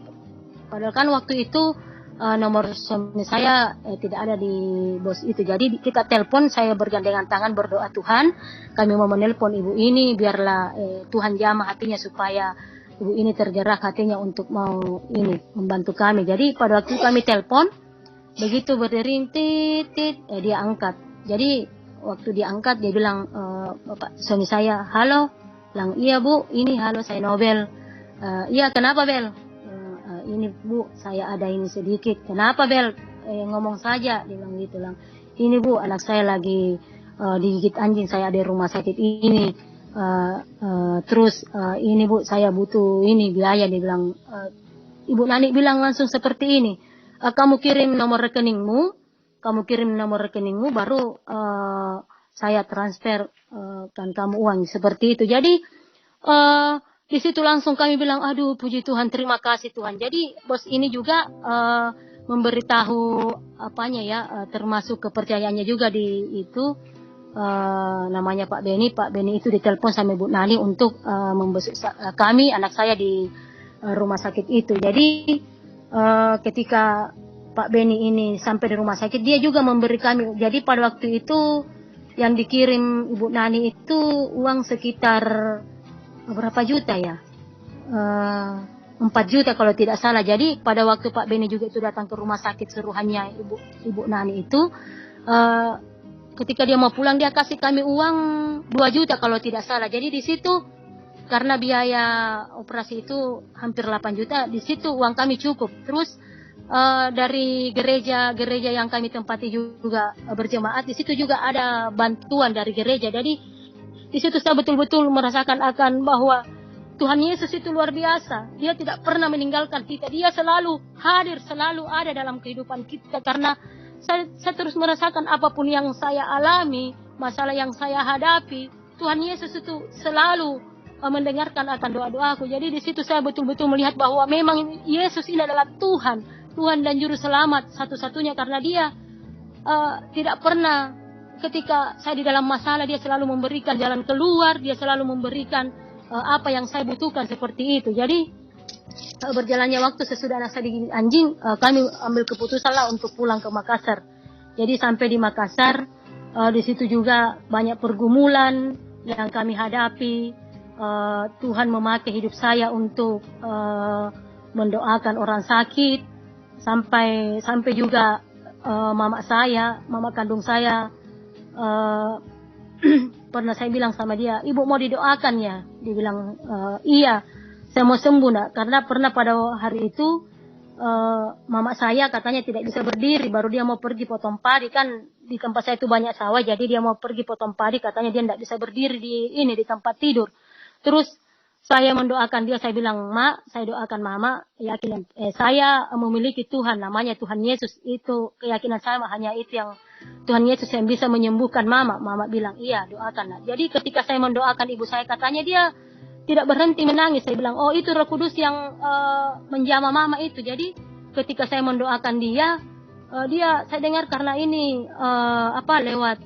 padahal kan waktu itu nomor suami saya tidak ada di bos itu. Jadi kita telepon, saya bergandengan tangan berdoa, Tuhan kami mau menelpon ibu ini, biarlah Tuhan jamah hatinya supaya ibu ini tergerak hatinya untuk mau membantu kami. Jadi pada waktu kami telepon, begitu berdering titit dia angkat. Jadi waktu diangkat dia bilang, Bapak suami saya, halo. Bilang, iya Bu, ini halo saya Nobel. Iya kenapa Bel? Ini Bu, saya ada ini sedikit. Kenapa Bel? Ngomong saja, dia bilang gitu lang. Ini Bu, anak saya lagi digigit anjing, saya ada di rumah sakit ini. Terus ini Bu, saya butuh ini biaya. Dia bilang, Ibu Nani bilang langsung seperti ini. Kamu kirim nomor rekeningmu, baru saya transfer kan kamu uang seperti itu. Jadi di situ langsung kami bilang, aduh puji Tuhan, terima kasih Tuhan. Jadi bos ini juga memberitahu termasuk kepercayaannya juga di itu, namanya Pak Beni. Pak Beni itu ditelepon sama Bu Nani untuk membesuk kami, anak saya di rumah sakit itu. Jadi ketika Pak Beni ini sampai di rumah sakit, dia juga memberi kami. Jadi pada waktu itu yang dikirim Ibu Nani itu uang sekitar berapa juta ya? 4 juta kalau tidak salah. Jadi pada waktu Pak Beni juga itu datang ke rumah sakit suruhannya Ibu Nani itu, ketika dia mau pulang dia kasih kami uang 2 juta kalau tidak salah. Jadi di situ karena biaya operasi itu hampir 8 juta, di situ uang kami cukup. Terus dari gereja yang kami tempati juga berjemaat, di situ juga ada bantuan dari gereja. Jadi di situ saya betul-betul merasakan akan bahwa Tuhan Yesus itu luar biasa. Dia tidak pernah meninggalkan kita. Dia selalu hadir, selalu ada dalam kehidupan kita. Karena saya terus merasakan apapun yang saya alami, masalah yang saya hadapi, Tuhan Yesus itu selalu mendengarkan akan doa-doaku. Jadi di situ saya betul-betul melihat bahwa memang Yesus ini adalah Tuhan dan Juru Selamat satu-satunya. Karena dia tidak pernah, ketika saya di dalam masalah, dia selalu memberikan jalan keluar, dia selalu memberikan apa yang saya butuhkan seperti itu. Jadi berjalannya waktu sesudah anak saya digigit anjing, kami ambil keputusan lah untuk pulang ke Makassar. Jadi sampai di Makassar, di situ juga banyak pergumulan yang kami hadapi. Tuhan memakai hidup saya untuk mendoakan orang sakit, sampai juga mama kandung saya, pernah saya bilang sama dia, "Ibu mau didoakan ya?" Dia bilang, "Iya, saya mau sembuh nak." Karena pernah pada hari itu mama saya katanya tidak bisa berdiri, baru dia mau pergi potong padi, kan di tempat saya itu banyak sawah, jadi dia mau pergi potong padi, katanya dia tidak bisa berdiri di tempat tidur. Terus saya mendoakan dia, saya bilang, "Mak, saya doakan mama, yakin saya memiliki Tuhan, namanya Tuhan Yesus, itu keyakinan saya hanya itu yang Tuhan Yesus yang bisa menyembuhkan mama." Mama bilang, "Iya, doakan." Nah, jadi ketika saya mendoakan ibu saya, katanya dia tidak berhenti menangis. Saya bilang, "Oh, itu Roh Kudus yang menjamah mama itu." Jadi ketika saya mendoakan dia, saya dengar karena ini lewat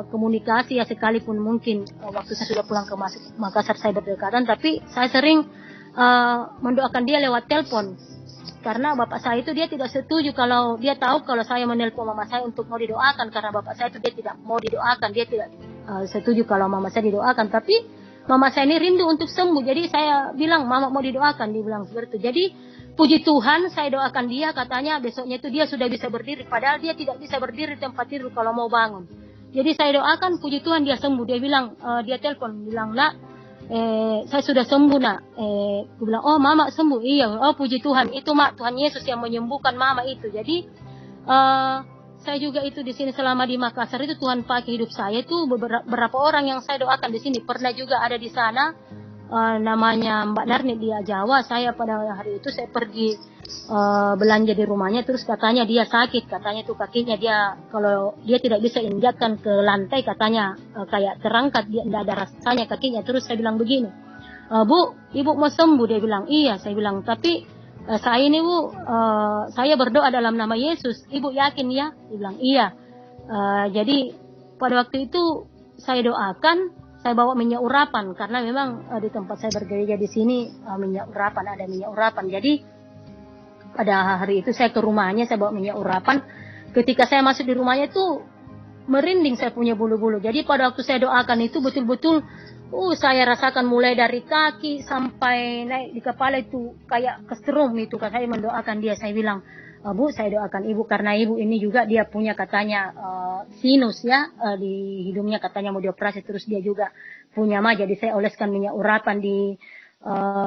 komunikasi ya, sekalipun mungkin waktu saya sudah pulang ke Makassar saya berdekatan, tapi saya sering mendoakan dia lewat telepon. Karena bapak saya itu dia tidak setuju, kalau dia tahu kalau saya menelpon mama saya untuk mau didoakan, karena bapak saya itu dia tidak mau didoakan, dia tidak setuju kalau mama saya didoakan. Tapi mama saya ini rindu untuk sembuh, jadi saya bilang, "Mama mau didoakan." Dia bilang seperti itu. Jadi puji Tuhan, saya doakan dia, katanya besoknya itu dia sudah bisa berdiri, padahal dia tidak bisa berdiri di tempat tidur kalau mau bangun. Jadi saya doakan, puji Tuhan dia sembuh. Dia bilang, dia telepon bilang, "Nak, saya sudah sembuh nak." Aku bilang, "Oh mama sembuh?" "Iya." "Oh puji Tuhan, itu mak, Tuhan Yesus yang menyembuhkan mama itu." Jadi saya juga itu di sini selama di Makassar itu Tuhan pakai hidup saya itu, beberapa orang yang saya doakan di sini. Pernah juga ada di sana namanya Mbak Narni, dia Jawa. Saya pada hari itu saya pergi belanja di rumahnya, terus katanya dia sakit, katanya tuh kakinya dia, kalau dia tidak bisa injakkan ke lantai, katanya kayak terangkat, dia tidak ada rasanya kakinya. Terus saya bilang begini, "Bu, ibu mau sembuh?" Dia bilang, "Iya." Saya bilang, "Tapi saya ini Bu, saya berdoa dalam nama Yesus, ibu yakin ya?" Dia bilang, "Iya." Jadi pada waktu itu saya doakan, saya bawa minyak urapan, karena memang di tempat saya bergereja di sini ada minyak urapan. Jadi pada hari itu saya ke rumahnya, saya bawa minyak urapan. Ketika saya masuk di rumahnya itu merinding, saya punya bulu-bulu. Jadi pada waktu saya doakan itu betul-betul saya rasakan mulai dari kaki sampai naik di kepala itu kayak keserum itu. Kan saya mendoakan dia, saya bilang, "Bu, saya doakan ibu, karena ibu ini juga dia punya katanya sinus ya, di hidungnya katanya mau dioperasi, terus dia juga punya mah." Jadi saya oleskan minyak urapan di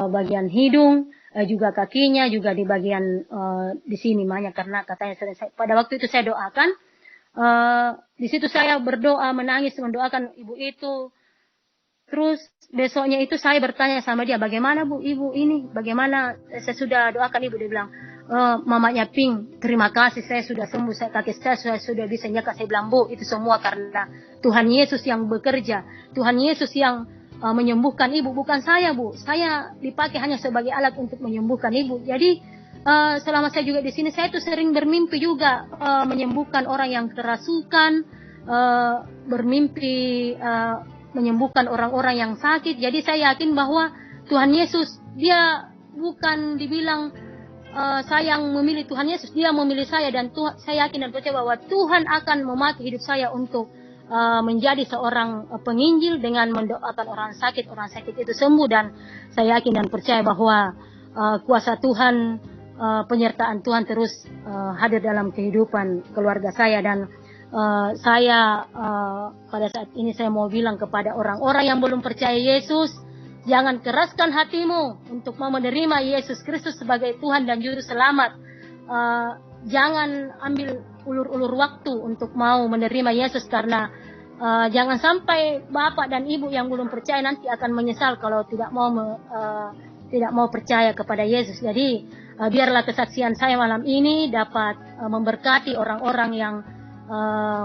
bagian hidung, juga kakinya, juga di bagian di sini mahnya, karena katanya pada waktu itu saya doakan, di situ saya berdoa, menangis mendoakan ibu itu. Terus besoknya itu saya bertanya sama dia, "Bagaimana Bu, ibu ini? Bagaimana saya sudah doakan ibu?" Dia bilang, "Mamanya Ping, terima kasih, saya sudah sembuh, kaki saya sudah bisa nyeka." Saya bilang, "Bu, itu semua karena Tuhan Yesus yang bekerja. Tuhan Yesus yang menyembuhkan ibu, bukan saya Bu. Saya dipakai hanya sebagai alat untuk menyembuhkan ibu." Jadi selama saya juga di sini, saya tuh sering bermimpi juga menyembuhkan orang yang kerasukan, bermimpi menyembuhkan orang-orang yang sakit. Jadi saya yakin bahwa Tuhan Yesus dia bukan dibilang saya yang memilih Tuhan Yesus, dia memilih saya, dan saya yakin dan percaya bahwa Tuhan akan memakai hidup saya untuk menjadi seorang penginjil dengan mendoakan orang sakit itu sembuh. Dan saya yakin dan percaya bahwa kuasa Tuhan, penyertaan Tuhan terus hadir dalam kehidupan keluarga saya. Dan saya pada saat ini saya mau bilang kepada orang-orang yang belum percaya Yesus, jangan keraskan hatimu untuk mau menerima Yesus Kristus sebagai Tuhan dan Juru Selamat. Jangan ambil ulur-ulur waktu untuk mau menerima Yesus, karena jangan sampai bapak dan ibu yang belum percaya nanti akan menyesal kalau tidak mau percaya kepada Yesus. Jadi biarlah kesaksian saya malam ini dapat memberkati orang-orang yang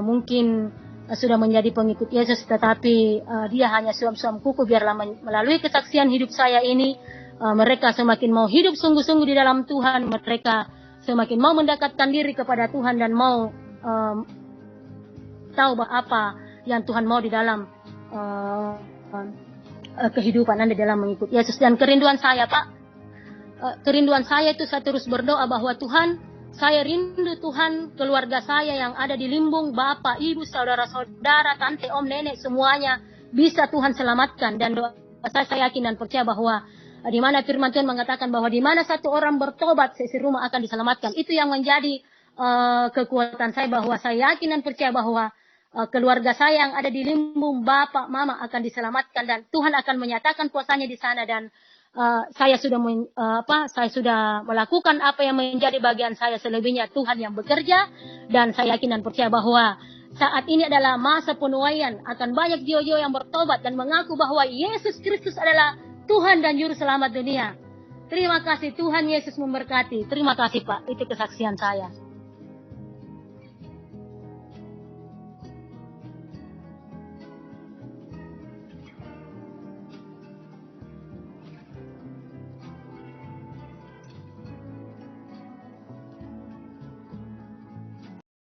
mungkin sudah menjadi pengikut Yesus, tetapi dia hanya suam-suam kuku. Biarlah melalui kesaksian hidup saya ini, mereka semakin mau hidup sungguh-sungguh di dalam Tuhan, mereka semakin mau mendekatkan diri kepada Tuhan dan mau tahu apa yang Tuhan mau di dalam kehidupan Anda dalam mengikut Yesus. Dan kerinduan saya, Pak, kerinduan saya itu saya terus berdoa bahwa Tuhan, saya rindu Tuhan, keluarga saya yang ada di Limbung, bapak, ibu, saudara-saudara, tante, om, nenek, semuanya bisa Tuhan selamatkan. Dan doa saya yakin dan percaya bahwa di mana firman Tuhan mengatakan bahwa di mana satu orang bertobat, seisi rumah akan diselamatkan. Itu yang menjadi kekuatan saya, bahwa saya yakin dan percaya bahwa keluarga saya yang ada di Limbung, bapak, mama akan diselamatkan dan Tuhan akan menyatakan kuasanya di sana. Dan saya sudah melakukan apa yang menjadi bagian saya, selebihnya Tuhan yang bekerja. Dan saya yakin dan percaya bahwa saat ini adalah masa penuaian, akan banyak jiwa-jiwa yang bertobat dan mengaku bahwa Yesus Kristus adalah Tuhan dan Juru Selamat dunia. Terima kasih, Tuhan Yesus memberkati. Terima kasih, Pak. Itu kesaksian saya.